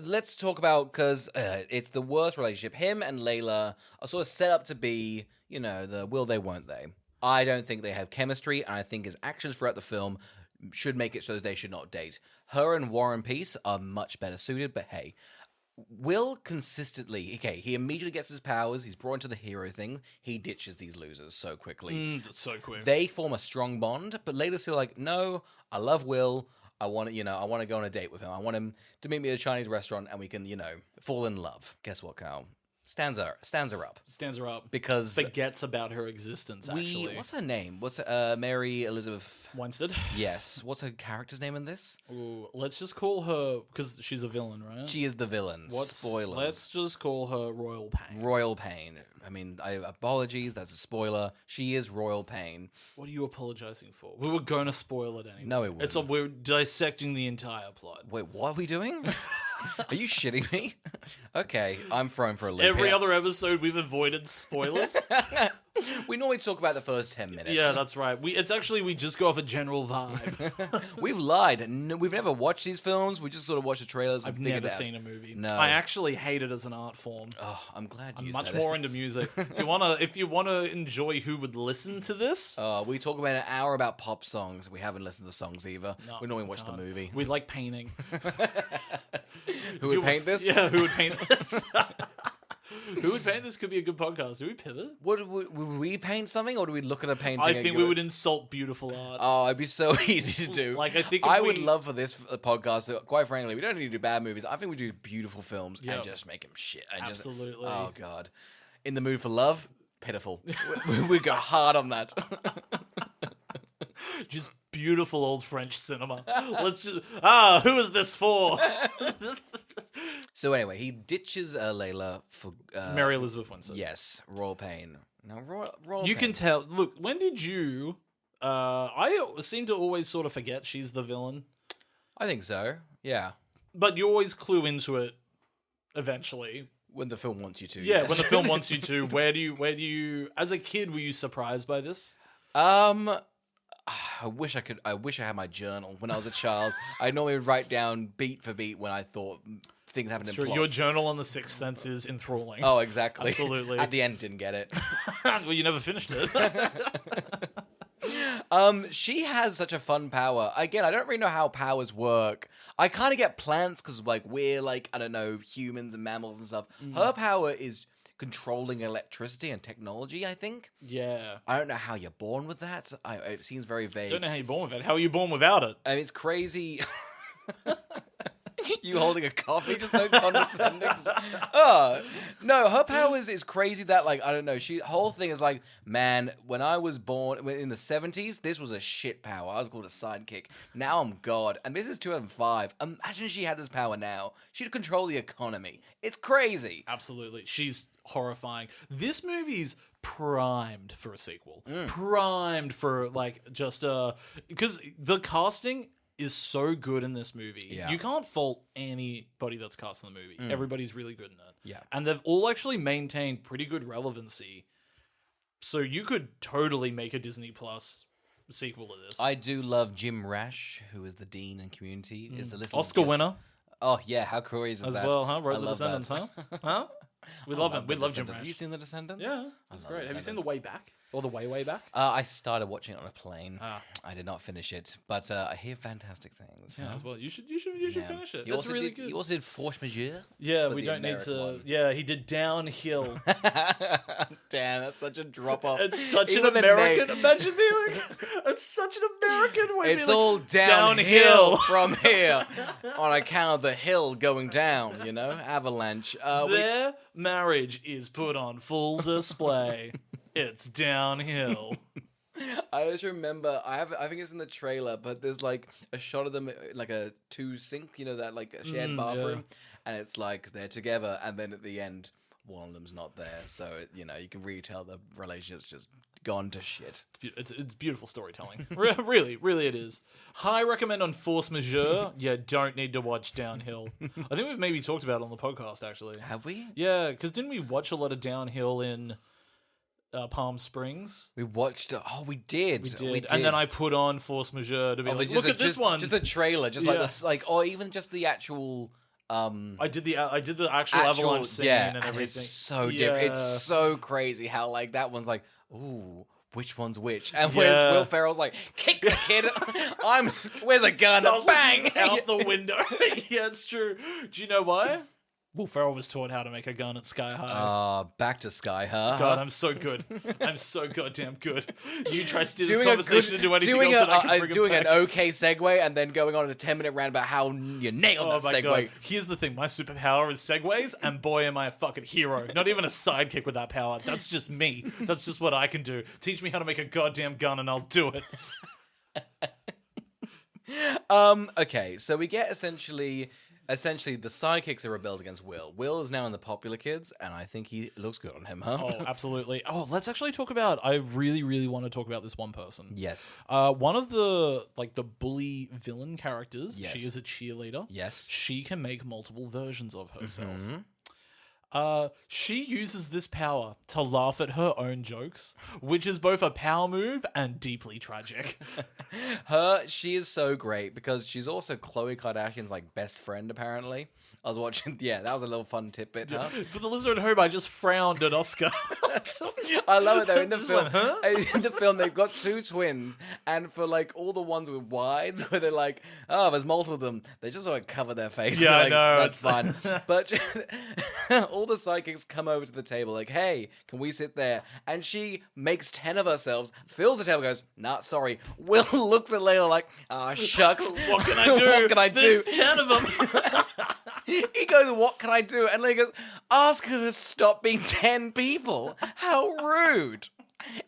Let's talk about, because it's the worst relationship. Him and Layla are sort of set up to be, the will they, won't they. I don't think they have chemistry, and I think his actions throughout the film should make it so that they should not date. Her and Warren Peace are much better suited, but hey, Will consistently, he immediately gets his powers, he's brought into the hero thing, he ditches these losers so quickly. So quick. They form a strong bond, but Layla's still like, no, I love Will, I want to go on a date with him, I want him to meet me at a Chinese restaurant, and we can, fall in love. Guess what, Kyle? Stands her up. Stands her up. Because forgets about her existence, actually. What's her name? What's Mary Elizabeth Winstead? Yes. What's her character's name in this? Ooh, let's just call her, because she's a villain, right? She is the villain. Spoilers. Let's just call her Royal Pain. Royal Pain. I mean, apologies, that's a spoiler. She is Royal Pain. What are you apologizing for? We were going to spoil it anyway. No, we wouldn't. We're dissecting the entire plot. Wait, what are we doing? Are you shitting me? Okay, I'm thrown for a loop. Every other episode, we've avoided spoilers. We normally talk about the first 10 minutes. Yeah, that's right. We just go off a general vibe. We've lied. We've never watched these films. We just sort of watch the trailers and figured it out. I've never seen a movie. No. I actually hate it as an art form. Oh, I'm glad you I'm said much it. more into music. If you wanna enjoy who would listen to this, we talk about an hour about pop songs. We haven't listened to songs either. We normally watch the movie. We like painting. Who would paint this? Yeah, who would paint this? Who would paint this could be a good podcast. Do we pivot? Would we paint something, or do we look at a painting? I think we would insult beautiful art. Oh, it'd be so easy to do. Like, I think I would love for this podcast. Quite frankly, we don't need to do bad movies. I think we do beautiful films and just make them shit. Absolutely. Oh god, in the mood for love, pitiful. we go hard on that. Just beautiful old French cinema. Let's just who is this for? So anyway, he ditches Layla for Mary Elizabeth Winstead. Yes, Royal Pain. Now, Royal You Pain. can tell. Look, when did you? I seem to always sort of forget she's the villain, I think so. Yeah, but you always clue into it eventually. when the film wants you to. Yeah, yes. when the film wants you to. Where do you? As a kid, were you surprised by this? I wish I had my journal when I was a child. I normally would write down beat for beat when I thought things happened in plots. Your journal on the Sixth Sense is enthralling. Oh, exactly. Absolutely. At the end, didn't get it. Well, you never finished it. She has such a fun power. Again, I don't really know how powers work. I kind of get plants because, we're I don't know, humans and mammals and stuff. Her power is controlling electricity and technology, I think. Yeah. I don't know how you're born with that. It seems very vague. Don't know how you're born with it. How are you born without it? I mean, it's crazy. You holding a coffee, just so condescending. Oh, no, her powers is crazy that, I don't know, whole thing is man, when I was born in the 70s, this was a shit power. I was called a sidekick. Now I'm God. And this is 2005. Imagine if she had this power now. She'd control the economy. It's crazy. Absolutely. She's horrifying. This movie's primed for a sequel. Primed for, because the casting is so good in this movie. Yeah. You can't fault anybody that's cast in the movie. Everybody's really good in it. Yeah. And they've all actually maintained pretty good relevancy. So you could totally make a Disney Plus sequel to this. I do love Jim Rash, who is the dean in Community. Is the little Oscar winner Oh yeah, how crazy is as that? well, huh? I Wrote The love Descendants, that. huh? Huh? We love him. We love Jim Descendants. Rash. Have you seen The Descendants? Yeah, that's love great. Have you seen The Descendants. Way Back? Or The Way Back? I started watching it on a plane. Ah. I did not finish it, but I hear fantastic things. Yeah, huh? as well. You should Yeah. finish it. He That's also really did, good. He also did Force Majeure. Yeah, with we the don't need American to. one. Yeah, he did Downhill. Damn, that's such a drop off. It's such an Even the American. name- Imagine being like, it's such an American way. It's to be all like, downhill from here on account of the hill going down, avalanche. Their marriage is put on full display. It's downhill. I just remember, I think it's in the trailer, but there's a shot of them, a two sink, that a shared bathroom, and it's they're together, and then at the end, one of them's not there. So, you know, you can really tell the relationship's just gone to shit. It's beautiful storytelling. Really, really it is. High recommend on Force Majeure. Yeah, don't need to watch Downhill. I think we've maybe talked about it on the podcast, actually. Have we? Yeah, because didn't we watch a lot of Downhill in Palm Springs? We watched it. Oh, we did. We did. And then I put on Force Majeure to be like, look at this one. Just the trailer. Just like Yeah. this, like, or even just the actual... I did the actual avalanche scene and everything. It's so different. It's so crazy how like that one's like, ooh, which one's which? And whereas Will Ferrell's like, kick the kid. Where's a gun? Bang out the window. Yeah, it's true. Do you know why? Will Ferrell was taught how to make a gun at Sky High. Back to Sky High. God, I'm so good. I'm so goddamn good. You try to steer this conversation to do anything else that I can bring doing it back. an okay segue and then going on a 10-minute rant about how you nailed that segue. God. Here's the thing. My superpower is segues, and boy, am I a fucking hero. Not even a sidekick with that power. That's just me. That's just what I can do. Teach me how to make a goddamn gun, and I'll do it. Okay, so we get essentially the sidekicks are rebelled against Will. Will is now in the popular kids, and I think he looks good on him, huh? Oh, absolutely. Oh, let's actually talk about... I really, really want to talk about this one person. Yes. One of the bully villain characters, Yes. she is a cheerleader. Yes. She can make multiple versions of herself. She uses this power to laugh at her own jokes, which is both a power move and deeply tragic. She is so great because she's also Khloe Kardashian's like best friend, apparently. I was watching, that was a little fun tidbit, huh? For the listener at home, I just frowned at Oscar. I love it though. In the film, went, huh? in the film, they've got two twins, and for like all the ones with wides, where they're like, oh, there's multiple of them, they just sort of cover their face. Yeah, like, I know. That's fine. But all the sidekicks come over to the table, like, hey, can we sit there? And she makes 10 of herself, fills the table, goes, nah, sorry. Will looks at Layla like, ah, shucks. What can I do? What can I do? There's 10 of them. He goes, what can I do? And Layla goes, ask her to stop being 10 people. How rude.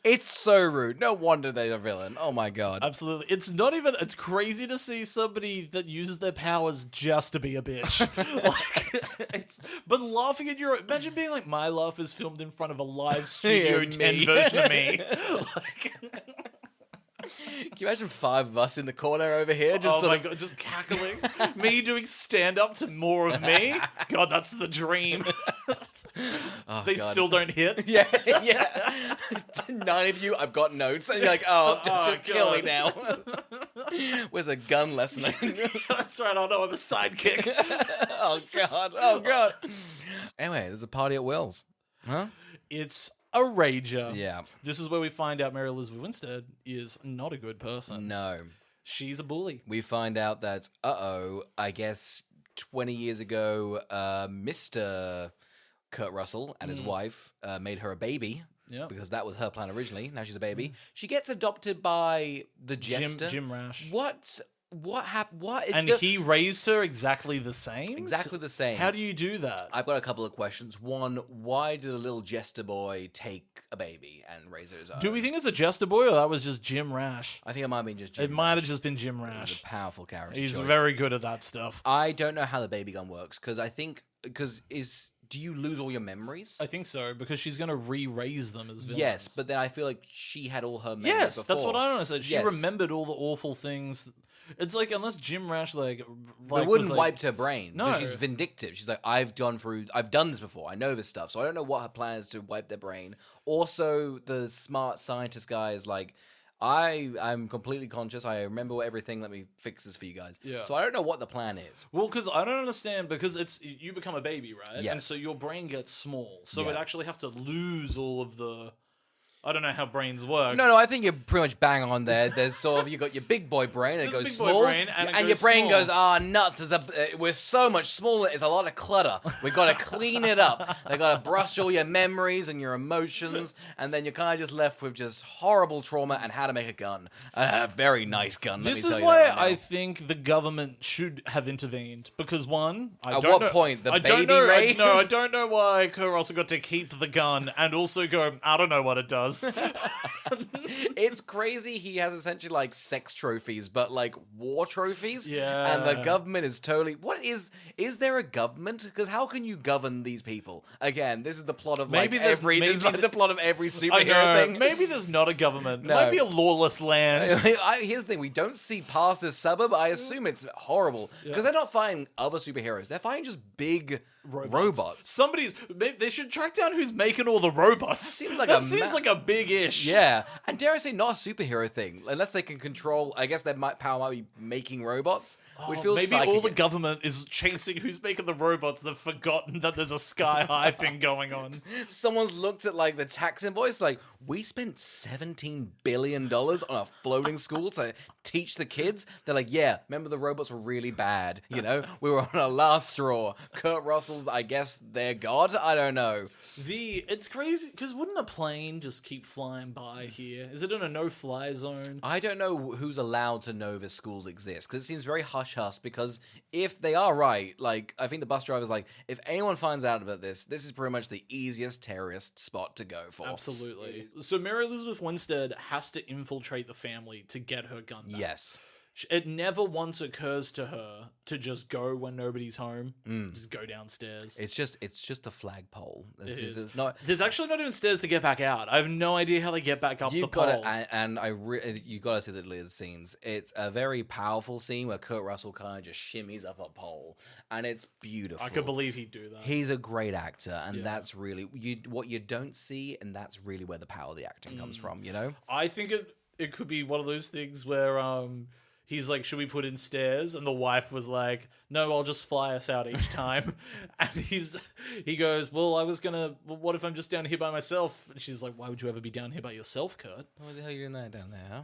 It's so rude. No wonder they're a villain. Oh my god. Absolutely. It's crazy to see somebody that uses their powers just to be a bitch. But laughing at imagine being like, my laugh is filmed in front of a live Studio 10 version of me. Can you imagine 5 of us in the corner over here? Just God, just cackling. Me doing stand-up to more of me? God, that's the dream. They still don't hit? Yeah. 9 of you, I've got notes. And you're like, just kill me now. Where's a gun lesson? That's right, I know I'm a sidekick. Oh god. Anyway, there's a party at Will's. Huh? It's a rager. Yeah. This is where we find out Mary Elizabeth Winstead is not a good person. No. She's a bully. We find out that, I guess 20 years ago, Mr. Kurt Russell and his wife made her a baby. Yeah. Because that was her plan originally. Now she's a baby. She gets adopted by the jester. Jim Rash. What happened? And he raised her exactly the same? Exactly the same. How do you do that? I've got a couple of questions. One, why did a little jester boy take a baby and raise it his own? Do we think it's a jester boy or that was just Jim Rash? I think it might have been just Jim It might have just been Jim Rash. He's a powerful character. He's choice. very good at that stuff. I don't know how the baby gun works do you lose all your memories? I think so, because she's going to re-raise them as villains. Yes, but then I feel like she had all her memories Yes, before. that's what I don't understand. She Yes. remembered all the awful things. It's like, unless Jim Rash, They wouldn't wipe her brain. No. She's vindictive. She's like, I've done this before. I know this stuff. So I don't know what her plan is to wipe their brain. Also, the smart scientist guy is like, I'm completely conscious. I remember everything. Let me fix this for you guys. Yeah. So I don't know what the plan is. Well, because I don't understand, because you become a baby, right? Yes. And so your brain gets small. So Yeah. it actually have to lose all of the... I don't know how brains work. No, I think you're pretty much bang on there. There's sort of, you got your big boy brain, and it There's goes big boy small. brain, and it your goes brain small. goes, nuts. We're so much smaller. It's a lot of clutter. We've got to clean it up. They got to brush all your memories and your emotions, and then you're kind of just left with just horrible trauma and how to make a gun. A very nice gun. This is why I think the government should have intervened. Because one, I At don't what know, point? The I baby don't know, Ray? I don't know why Kurt Russell got to keep the gun and also go, I don't know what it does. It's crazy. He has essentially like sex trophies, but like war trophies. Yeah. And the government is totally. What is there a government? Because how can you govern these people? Again, this is the plot of Maybe like there's- every. This is maybe like the plot of every I superhero know. thing. Maybe there's not a government. No. It might be a lawless land. Here's the thing: we don't see past this suburb. I assume it's horrible because they're not fighting other superheroes; they're fighting just big robots. They should track down who's making all the robots. Seems like seems like a big ish. Yeah, and dare I say, not a superhero thing, unless they can control. I guess their power might be making robots, which feels Maybe psychic. all the government is chasing who's making the robots. They've forgotten that there's a sky high thing going on. Someone's looked at like the tax invoice, like we spent $17 billion on a floating school to teach the kids. They're like, yeah, remember the robots were really bad. You know, we were on our last straw. Kurt Russell's, I guess, their god. I don't know. It's crazy because wouldn't a plane just keep flying by here? Is it in a no-fly zone? I don't know who's allowed to know this schools exist because it seems very hush-hush. Because if they are right, like I think the bus driver's like, if anyone finds out about this is pretty much the easiest terrorist spot to go for. Absolutely. So Mary Elizabeth Winstead has to infiltrate the family to get her gun back. Yes. It never once occurs to her to just go when nobody's home. Just go downstairs. It's just a flagpole. There's actually not even stairs to get back out. I have no idea how they get back up the pole. You gotta see the deleted scenes. It's a very powerful scene where Kurt Russell kind of just shimmies up a pole, and it's beautiful. I could believe he'd do that. He's a great actor, and that's really what you don't see, and that's really where the power of the acting comes from. You know, I think it could be one of those things where he's like, should we put in stairs? And the wife was like, no, I'll just fly us out each time. And he goes, well, what if I'm just down here by myself? And she's like, why would you ever be down here by yourself, Kurt? what the hell are you doing that down there? Huh?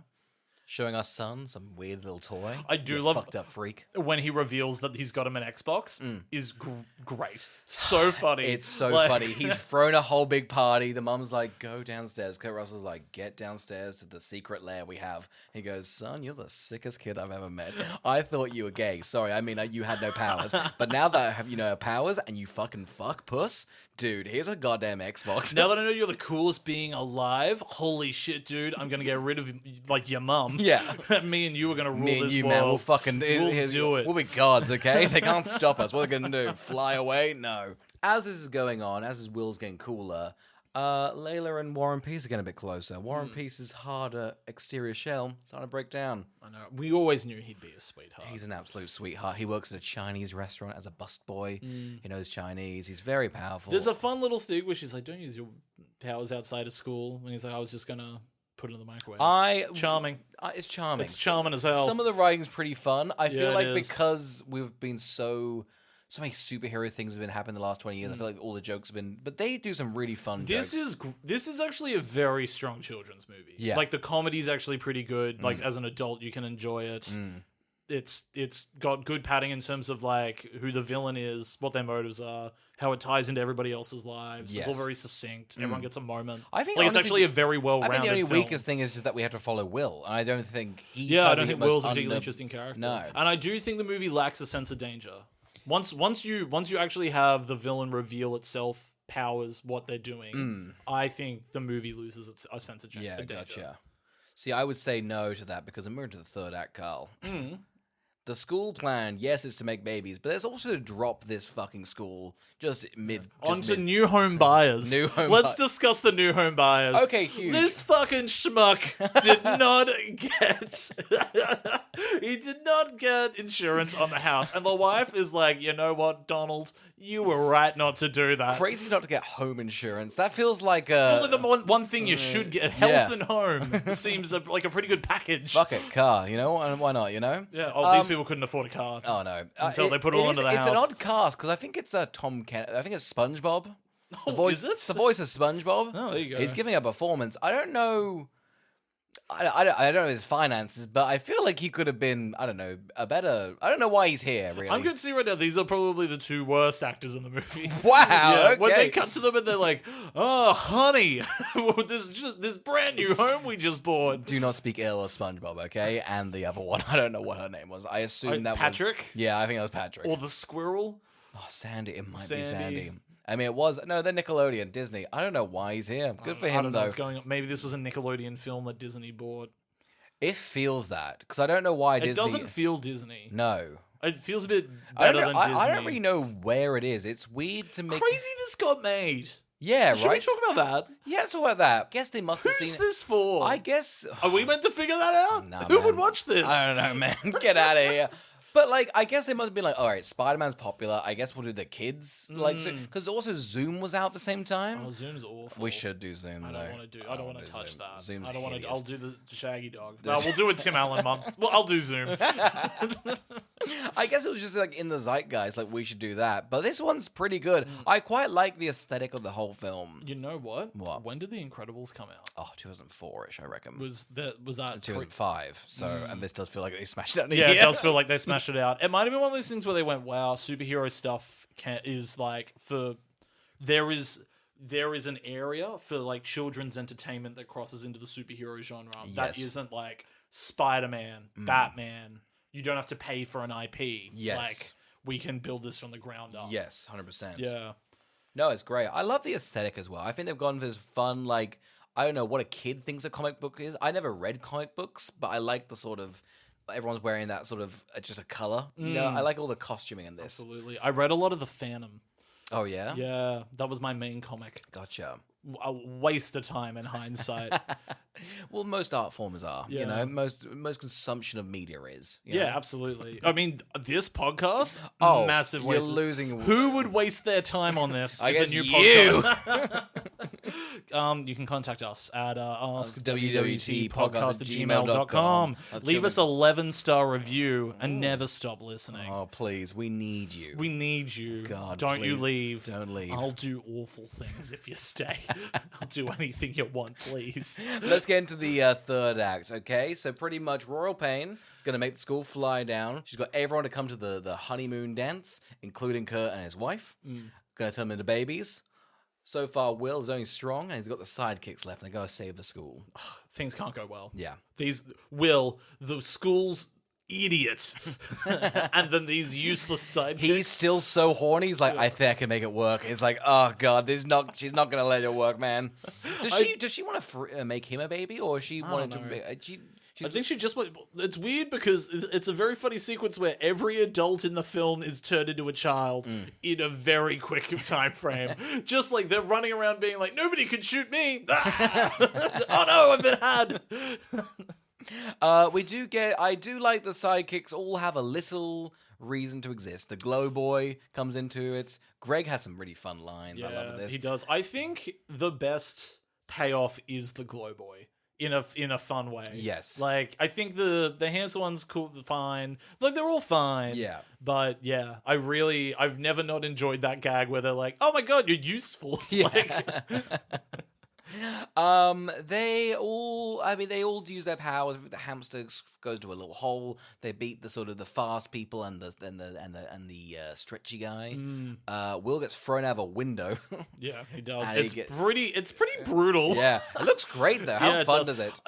Showing our son some weird little toy. I do You love fucked up freak. when he reveals that he's got him an Xbox is great. So funny. It's so funny. He's thrown a whole big party. The mum's like, go downstairs. Kurt Russell's like, get downstairs to the secret lair we have. He goes, son, you're the sickest kid I've ever met. I thought you were gay. Sorry, I mean, you had no powers. But now that I have, powers and you fucking fuck puss, dude, here's a goddamn Xbox. Now that I know you're the coolest being alive, holy shit, dude, I'm going to get rid of, like, your mum. Yeah. Me and you are going to rule Me and this you, world. man, we'll fucking do it. We'll be gods, okay? They can't stop us. What are they going to do? Fly away? No. As this is going on, as his will's getting cooler, Layla and War and Peace are getting a bit closer. War and Peace's harder exterior shell starting to break down. I know. We always knew he'd be a sweetheart. He's an absolute sweetheart. He works at a Chinese restaurant as a busboy. He knows Chinese. He's very powerful. There's a fun little thing where she's like, don't use your powers outside of school. And he's like, I was just going to put it in the microwave. Charming. It's charming. It's charming as hell. Some of the writing's pretty fun. I feel it like is. because we've been so many superhero things have been happening the last 20 years. I feel like all the jokes have been, but they do some really fun jokes. This is actually a very strong children's movie. Yeah. Like the comedy's actually pretty good. Like as an adult, you can enjoy it. It's got good padding in terms of like who the villain is, what their motives are, how it ties into everybody else's lives. Yes. It's all very succinct. Everyone gets a moment. I think it's honestly, actually a very well-rounded I think the only film. weakest thing is just that we have to follow Will, and I don't think he's. Yeah, I don't the think most Will's a particularly interesting character. No. And I do think the movie lacks a sense of danger. Once you actually have the villain reveal itself powers what they're doing, I think the movie loses a sense of danger. Yeah, gotcha. See, I would say no to that because I'm moving to the third act, Carl. The school plan, yes, is to make babies, but there's also to drop this fucking school onto new home buyers. Let's discuss the new home buyers. Okay, huge. This fucking schmuck did not get he did not get insurance on the house, and the wife is like, you know what, Donald, you were right not to do that. Crazy not to get home insurance. That feels like the one thing you should get. Health and home seems like a pretty good package. Fuck it, car. Why not? Yeah. Oh, these people couldn't afford a car. Oh no! Until they put it all into the house. It's an odd cast because I think it's Tom Kenny. I think it's SpongeBob. It's the voice, is it? It's the voice of SpongeBob. Oh, there you go. He's giving a performance. I don't know. I don't know his finances, but I feel like he could have been. I don't know a better. I don't know why he's here. Really, I'm going to see right now. These are probably the two worst actors in the movie. Wow. Yeah, okay. when they cut to them and they're like, "Oh, honey, this brand new home we just bought." Do not speak ill of SpongeBob, okay? And the other one, I don't know what her name was. I assume that Patrick? was... Yeah, I think that was Patrick. Or the squirrel. Oh, Sandy. It might be Sandy. I mean, it was no, they're Nickelodeon, Disney. I don't know why he's here. Good for I him don't know though. what's going on. Maybe this was a Nickelodeon film that Disney bought. It feels that because I don't know why Disney. It doesn't feel Disney. No. It feels a bit better than Disney. I don't really know where it is. It's weird to make. Crazy this got made. Yeah, Should right. we talk about that? Yeah, let's talk about that. Guess they must have Who's seen this for? it. I guess. Are we meant to figure that out? Nah, Who man. would watch this? I don't know, man. Get out of here. But like, I guess they must have been like, all right, Spider-Man's popular. I guess we'll do the kids. Like, because also Zoom was out at the same time. Oh, Zoom's awful. We should do Zoom. I don't want to do. I don't want to touch Zoom. that. Zoom's I don't want to. hideous. I'll do the Shaggy Dog. No, we'll do a Tim Allen month. Well, I'll do Zoom. I guess it was just like in the zeitgeist, like we should do that. But this one's pretty good. I quite like the aesthetic of the whole film. You know what? What? When did The Incredibles come out? Oh, 2004-ish, I reckon. Was that 2005. So, and this does feel like they smashed it out. Yeah, it does feel like they smashed it out. It might have been one of those things where they went, "Wow, superhero stuff is like for there is an area for like children's entertainment that crosses into the superhero genre that Yes. isn't like Spider-Man, Batman. You don't have to pay for an IP. Yes. Like we can build this from the ground up. Yes, 100%. Yeah. No, it's great. I love the aesthetic as well. I think they've gone for this fun, like, I don't know what a kid thinks a comic book is. I never read comic books, but I like the sort of, everyone's wearing that sort of, just a color. You know, I like all the costuming in this. Absolutely. I read a lot of The Phantom. Oh, yeah? Yeah, that was my main comic. Gotcha. A waste of time in hindsight. Well, most art forms are, you Yeah. know, most consumption of media is. You Yeah, know? absolutely. I mean, this podcast, Oh, massive you're waste. losing. Who would waste their time on this? I as guess a new you. podcast? You can contact us at WWT askwwwtpodcast@gmail.com. Leave us a 11-star review and never stop listening. Oh, please, we need you. We need you. God, don't you please, leave. don't leave. I'll do awful things if you stay. I'll do anything you want, please. Let's get into the third act, okay? So pretty much Royal Pain is going to make the school fly down. She's got everyone to come to the honeymoon dance, including Kurt and his wife. Going to turn them into babies. So far, Will is only strong, and he's got the sidekicks left, and they go save the school. Things can't go well. Yeah. The school's idiot. And then these useless sidekicks. He's still so horny. He's like, I think I can make it work. He's like, oh god, she's not gonna let it work, man. Does she want to make him a baby, or she wanted to? I think she just went. It's weird because it's a very funny sequence where every adult in the film is turned into a child in a very quick time frame. Just like they're running around being like, nobody can shoot me. Ah! Oh no, I've been had. I do like the sidekicks all have a little reason to exist. The glow boy comes into it. Greg has some really fun lines. I love this. He does. I think the best payoff is the glow boy. In a fun way. Yes. Like, I think the hamster one's cool, fine. Like, they're all fine. Yeah. But, yeah, I've never not enjoyed that gag where they're like, oh my god, you're useful. Yeah. Like, they all use their powers. The hamster goes to a little hole. They beat the sort of the fast people and the stretchy guy. Will gets thrown out of a window. yeah, he does. And It's pretty brutal. Yeah, it looks great though. How Yeah, fun does. does it?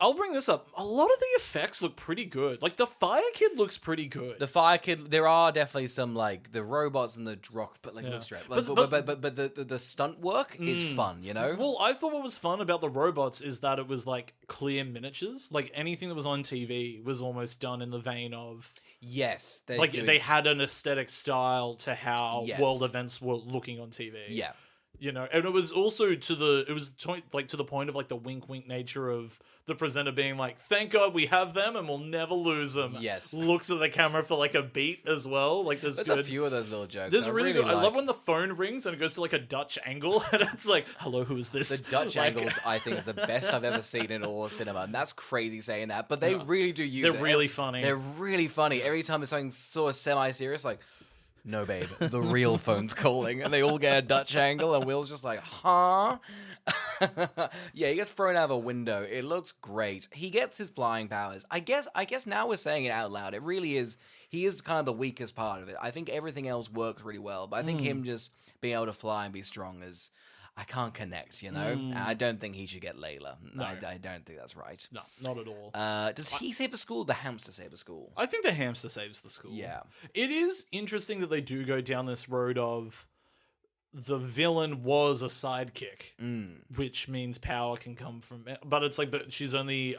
I'll bring this up. A lot of the effects look pretty good. Like, the fire kid looks pretty good. The fire kid. There are definitely some like the robots and the rock, but like it looks straight. But the stunt work is fun. You know. Well, I thought what was fun about the robots is that it was like clear miniatures. Like anything that was on TV was almost done in the vein of Yes, they had an aesthetic style to how Yes. world events were looking on TV. Yeah. You know, and it was also to the point of like the wink nature of the presenter being like, thank God we have them and we'll never lose them. Yes. Looks at the camera for like a beat as well. Like there's a few of those little jokes. There's really good. Like. I love when the phone rings and it goes to like a Dutch angle and it's like, hello, who is this? The Dutch angles, I think, are the best I've ever seen in all of cinema. And that's crazy saying that, but they really do use it. They're really funny. They're really funny. Every time there's something sort of semi-serious, like, no, babe, the real phone's calling. And they all get a Dutch angle, and Will's just like, huh? Yeah, he gets thrown out of a window. It looks great. He gets his flying powers. I guess now we're saying it out loud. It really is. He is kind of the weakest part of it. I think everything else works really well, but I think him just being able to fly and be strong is... I can't connect, you know? And I don't think he should get Layla. No. I don't think that's right. No, not at all. Does he save a school or the hamster save a school? I think the hamster saves the school. Yeah. It is interesting that they do go down this road of the villain was a sidekick, which means power can come from. But it's like, but she's only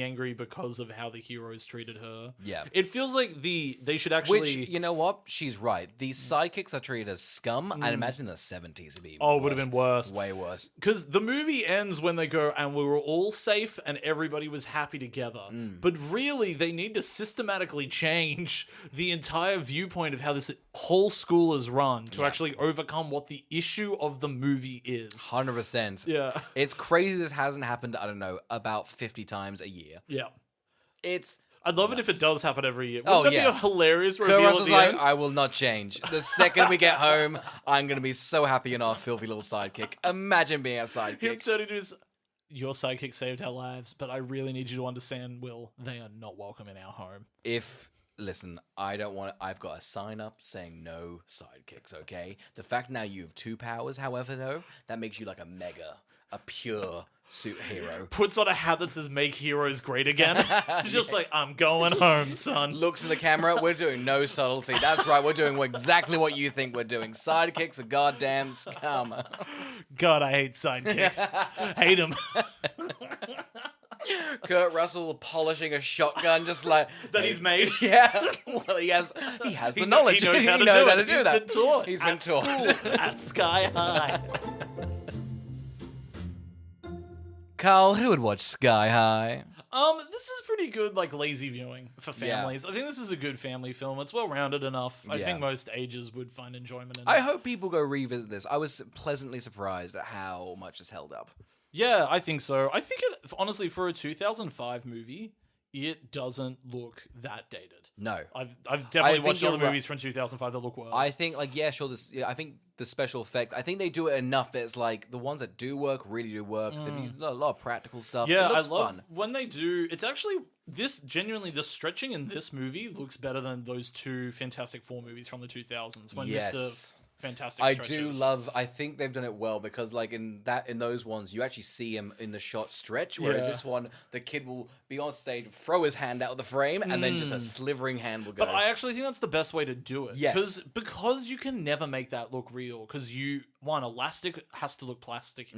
angry because of how the heroes treated her. Yeah, it feels like they should actually. Which, you know what? She's right. These sidekicks are treated as scum. I'd imagine in the 70s it'd be it would have been worse, way worse. Because the movie ends when they go, and we were all safe and everybody was happy together. But really, they need to systematically change the entire viewpoint of how this whole school is run to actually overcome what the issue of the movie is. 100%. Yeah. It's crazy this hasn't happened, I don't know, about 50 times a year. Yeah. I'd love it if it does happen every year. Wouldn't that be a hilarious reveal Kurt at the like, end? I will not change. The second we get home, I'm going to be so happy you're not a filthy little sidekick. Imagine being a sidekick. Him turning to his, your sidekick saved our lives, but I really need you to understand, Will, they are not welcome in our home. Listen, I've got a sign up saying no sidekicks, okay? The fact now you have 2 powers, however, though, that makes you like a pure superhero. Puts on a hat that says make heroes great again. He's just like, I'm going home, son. Looks in the camera, we're doing no subtlety. That's right, we're doing exactly what you think we're doing. Sidekicks are goddamn scum. God, I hate sidekicks. Hate them. Kurt Russell polishing a shotgun, just like that he's made. Yeah, well, he has the knowledge. He knows how to do that. He's been taught. He's been taught school, at Sky High. Carl, who would watch Sky High? This is pretty good, like lazy viewing for families. I think this is a good family film. It's well rounded enough. I think most ages would find enjoyment in it. I hope people go revisit this. I was pleasantly surprised at how much it's held up. Yeah, I think so. I think it, honestly, for a 2005 movie, it doesn't look that dated. No. I've definitely watched other movies from 2005 that look worse. I think, I think the special effect, I think they do it enough that it's like the ones that do work really do work. They've used a lot of practical stuff. Yeah, it looks I love fun. when they do. It's actually, the stretching in this movie looks better than those 2 Fantastic Four movies from the 2000s. When Mr. Fantastic stretches. I think they've done it well because like in those ones you actually see him in the shot stretch, whereas this one the kid will be on stage, throw his hand out of the frame, and then just a slivering hand will go. But I actually think that's the best way to do it. Yes. Because you can never make that look real, because elastic has to look plastic.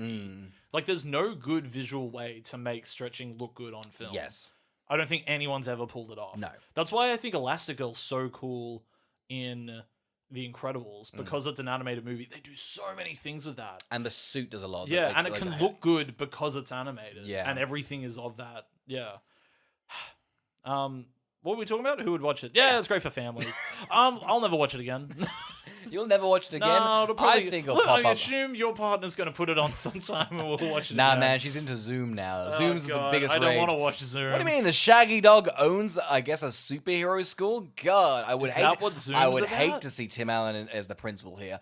Like there's no good visual way to make stretching look good on film. Yes. I don't think anyone's ever pulled it off. No. That's why I think Elastigirl's so cool in The Incredibles, because it's an animated movie. They do so many things with that. And the suit does a lot. Yeah, and it can look good because it's animated. Yeah. And everything is of that. Yeah. What were we talking about? Who would watch it? Yeah, it's great for families. I'll never watch it again. You'll never watch it again? No, it'll probably, I think it'll pop I up. assume your partner's going to put it on sometime and we'll watch it Nah, again. man, she's into Zoom now. Oh, Zoom's the God, biggest I don't rage. want to watch Zoom. What do you mean? The Shaggy Dog owns, I guess, a superhero school? God, I would Is hate. that what Zoom's I would about? hate to see Tim Allen as the principal here.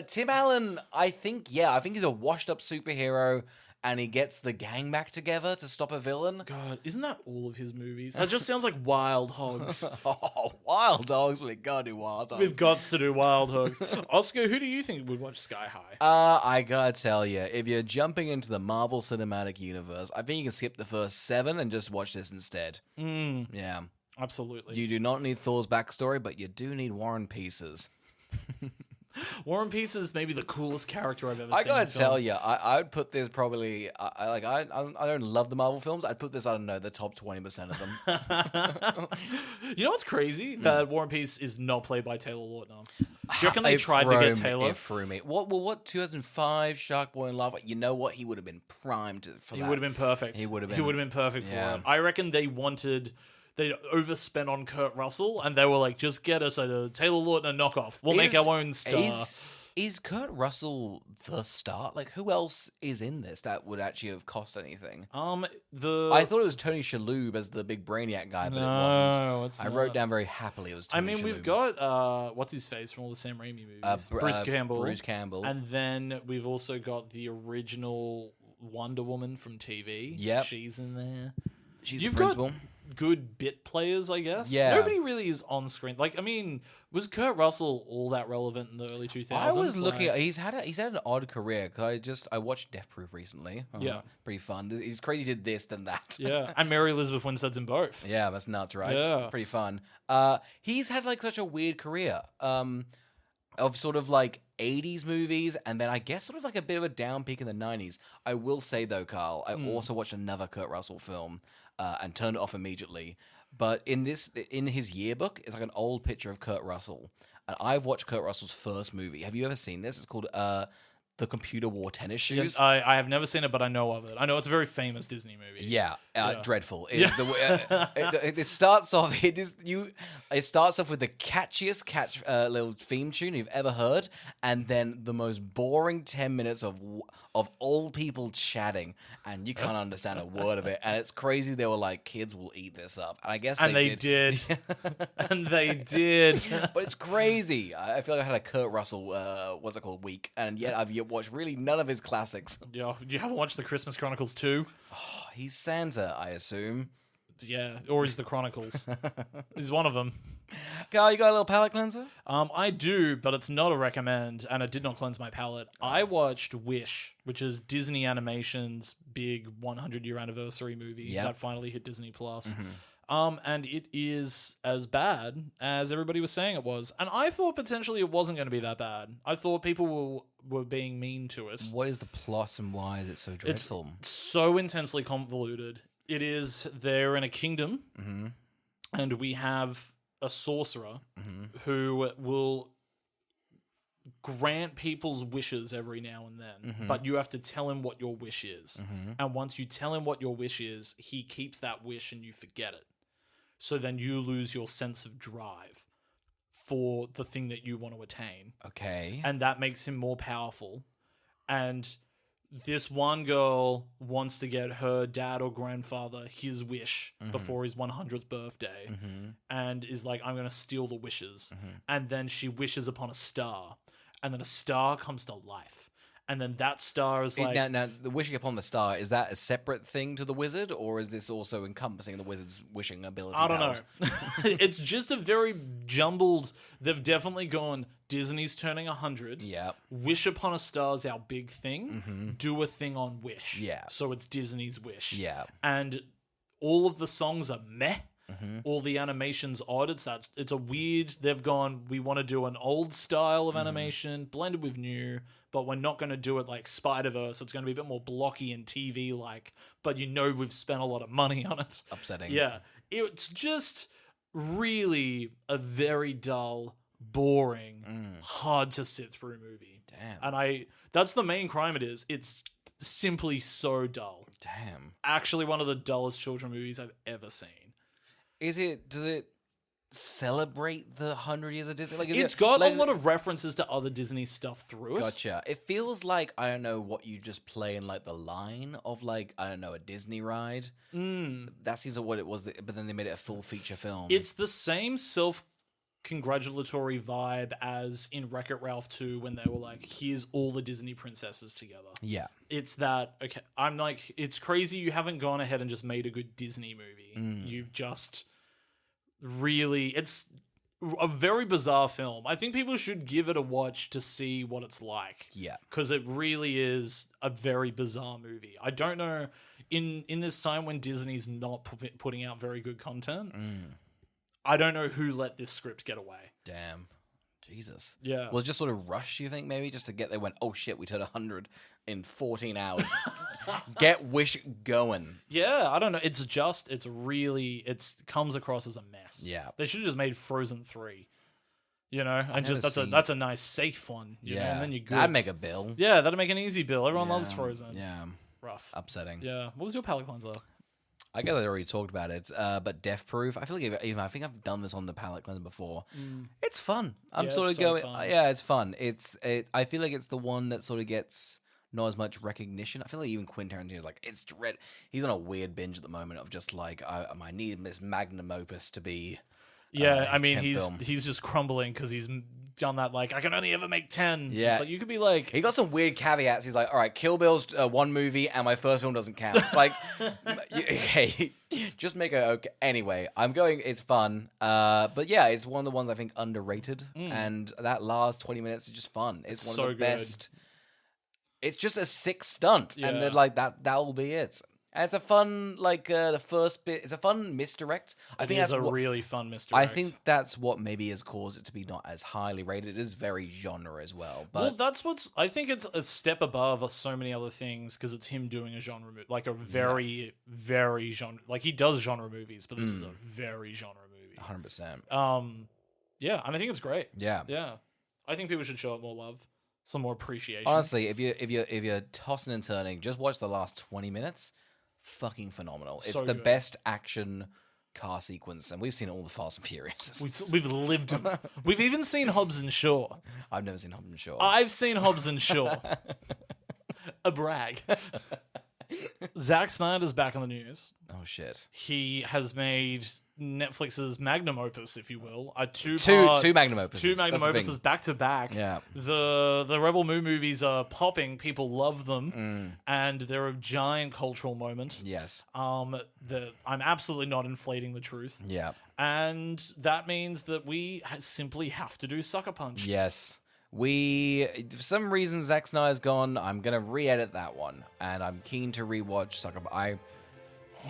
Tim Allen, I think he's a washed-up superhero, and he gets the gang back together to stop a villain. God, isn't that all of his movies? That just sounds like Wild Hogs. Oh, Wild Dogs! We gotta do Wild Dogs. We've got to do Wild Hogs. Oscar, who do you think would watch Sky High? I gotta tell you, if you're jumping into the Marvel Cinematic Universe, I think you can skip the first 7 and just watch this instead. Yeah. Absolutely. You do not need Thor's backstory, but you do need War and Pieces. War and Peace is maybe the coolest character I've ever seen. I gotta tell you, I would put this probably. I don't love the Marvel films. I'd put this, I don't know, the top 20% of them. You know what's crazy? That War and Peace is not played by Taylor Lautner. Do you reckon they tried to get Taylor? It threw me. What 2005 Shark Boy and Lava? You know what? He would have been primed for that. He would have been perfect. He would have been perfect for it. I reckon they overspent on Kurt Russell, and they were like, just get us a Taylor Lautner knockoff. We'll make our own star. Is Kurt Russell the star? Like, who else is in this that would actually have cost anything? I thought it was Tony Shalhoub as the big brainiac guy, but it wasn't. I wrote down very happily it was Tony Shalhoub. We've got, what's his face from all the Sam Raimi movies? Bruce Campbell. And then we've also got the original Wonder Woman from TV. Yep. She's in there. She's the principal. Good bit players, I guess. Yeah. Nobody really is on screen. Like, I mean, was Kurt Russell all that relevant in the early 2000s? I was looking at he's had an odd career because I watched Death Proof recently. Pretty fun. He's crazy. Did this, then that. Yeah, and Mary Elizabeth Winstead's in both. Yeah, that's nuts, right? Yeah, pretty fun. He's had like such a weird career. of sort of like 80s movies, and then I guess sort of like a bit of a down peak in the 90s. I will say though, Carl, I also watched another Kurt Russell film and turned it off immediately. But in his yearbook, it's like an old picture of Kurt Russell. And I've watched Kurt Russell's first movie. Have you ever seen this? It's called The Computer Wore Tennis Shoes. I have never seen it, but I know of it. I know it's a very famous Disney movie. Yeah, dreadful. It is it starts off. It starts off with the catchiest little theme tune you've ever heard, and then the most boring 10 minutes of old people chatting, and you can't understand a word of it. And it's crazy. They were like, "Kids will eat this up," and I guess they did. And they did. But it's crazy. I feel like I had a Kurt Russell what's it called week, and yet I've watched really none of his classics. Yeah, you haven't watched the Christmas Chronicles 2? Oh, he's Santa, I assume. Yeah, or he's the Chronicles. He's one of them. Carl, you got a little palate cleanser? I do, but it's not a recommend, and it did not cleanse my palate. I watched Wish, which is Disney Animation's big 100-year anniversary movie that finally hit Disney Plus. And it is as bad as everybody was saying it was. And I thought potentially it wasn't going to be that bad. I thought people were being mean to it. What is the plot and why is it so dreadful? It's so intensely convoluted. It is, they're in a kingdom, and we have a sorcerer who will grant people's wishes every now and then, but you have to tell him what your wish is. And once you tell him what your wish is, he keeps that wish and you forget it. So then you lose your sense of drive for the thing that you want to attain. Okay. And that makes him more powerful. And this one girl wants to get her dad or grandfather his wish before his 100th birthday, and is like, I'm going to steal the wishes. And then she wishes upon a star, and then a star comes to life. And then that star is like... Now, the wishing upon the star, is that a separate thing to the wizard, or is this also encompassing the wizard's wishing ability? I don't know. It's just a very jumbled... They've definitely gone, Disney's turning 100. Yeah. Wish upon a star's our big thing. Do a thing on Wish. Yeah. So it's Disney's Wish. Yeah. And all of the songs are meh. All the animation's odd. It's a weird... They've gone, we want to do an old style of animation blended with new, but we're not going to do it like Spider-Verse. It's going to be a bit more blocky and TV-like, but we've spent a lot of money on it. Upsetting. Yeah. It's just really a very dull, boring, hard to sit through movie. Damn. And that's the main crime it is. It's simply so dull. Damn. Actually one of the dullest children movies I've ever seen. Does it celebrate the 100 years of Disney? It's got a lot of references to other Disney stuff through it. Gotcha. It feels like, I don't know, what you just play in like the line of like, I don't know, a Disney ride. That seems like what it was, but then they made it a full feature film. It's the same self-congratulatory vibe as in Wreck-It Ralph 2 when they were like, here's all the Disney princesses together. Yeah. It's that, okay, I'm like, it's crazy you haven't gone ahead and just made a good Disney movie. You've just... Really, it's a very bizarre film. I think people should give it a watch to see what it's like. Yeah. Because it really is a very bizarre movie. I don't know, in this time when Disney's not putting out very good content, I don't know who let this script get away. Damn. Jesus. Yeah. Was it just sort of rushed, you think, maybe? Just to get, they went, oh shit, we turned 100 in 14 hours. Get Wish going. Yeah, I don't know. It comes across as a mess. Yeah. They should have just made Frozen 3. And just that's a nice safe one. You know? And then you're good. That'd make a bill. Yeah, that'd make an easy bill. Everyone loves Frozen. Yeah. Rough. Upsetting. Yeah. What was your palate cleanser? I guess I already talked about it, but Death Proof. I feel like I think I've done this on the palate cleanser before. It's fun. I'm sort of going. Fun. Yeah, it's fun. I feel like it's the one that sort of gets not as much recognition. I feel like even Quentin Tarantino's like, it's dread. He's on a weird binge at the moment of just like, I need this magnum opus to be. Yeah, I mean, he's just crumbling because he's done that, like, I can only ever make 10. Yeah. It's like, you could be like... He got some weird caveats. He's like, all right, Kill Bill's one movie and my first film doesn't count. It's like, okay, just make it okay. Anyway, it's fun. But yeah, it's one of the ones I think underrated. And that last 20 minutes is just fun. It's one of the best. It's just a sick stunt. And they're like, that'll be it. And it's a fun, like, the first bit, it's a fun misdirect. I think It is that's a what, really fun misdirect. I think that's what maybe has caused it to be not as highly rated. It is very genre as well. But well, that's what's. I think it's a step above so many other things because it's him doing a genre movie, like a very, very genre. Like he does genre movies, but this is a very genre movie. 100%. Yeah, and I think it's great. Yeah. Yeah, I think people should show it more love, some more appreciation. Honestly, if you're tossing and turning, just watch the last 20 minutes. Fucking phenomenal. It's So the good. best action car sequence, and we've seen all the Fast and Furious. We've lived them. We've even seen Hobbs and Shaw. I've never seen Hobbs and Shaw. I've seen Hobbs and Shaw. A brag. Zack Snyder's back on the news. Oh shit! He has made Netflix's magnum opus, if you will, a Two two-part- magnum opuses. two magnum That's the opuses thing. back to back. Yeah. The Rebel Moon movies are popping. People love them, and they're a giant cultural moment. Yes. I'm absolutely not inflating the truth, Yeah. and that means that we simply have to do Sucker Punch. Yes. For some reason, Zack Snyder's gone. I'm gonna re-edit that one, and I'm keen to rewatch Sucker.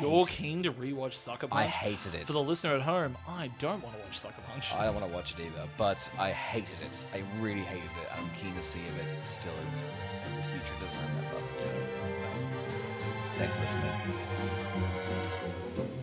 You're keen to rewatch Sucker Punch? I hated it. For the listener at home, I don't want to watch Sucker Punch. I don't want to watch it either, but I hated it. I really hated it. I'm keen to see if it still is as a future doesn't remember. So, thanks for listening.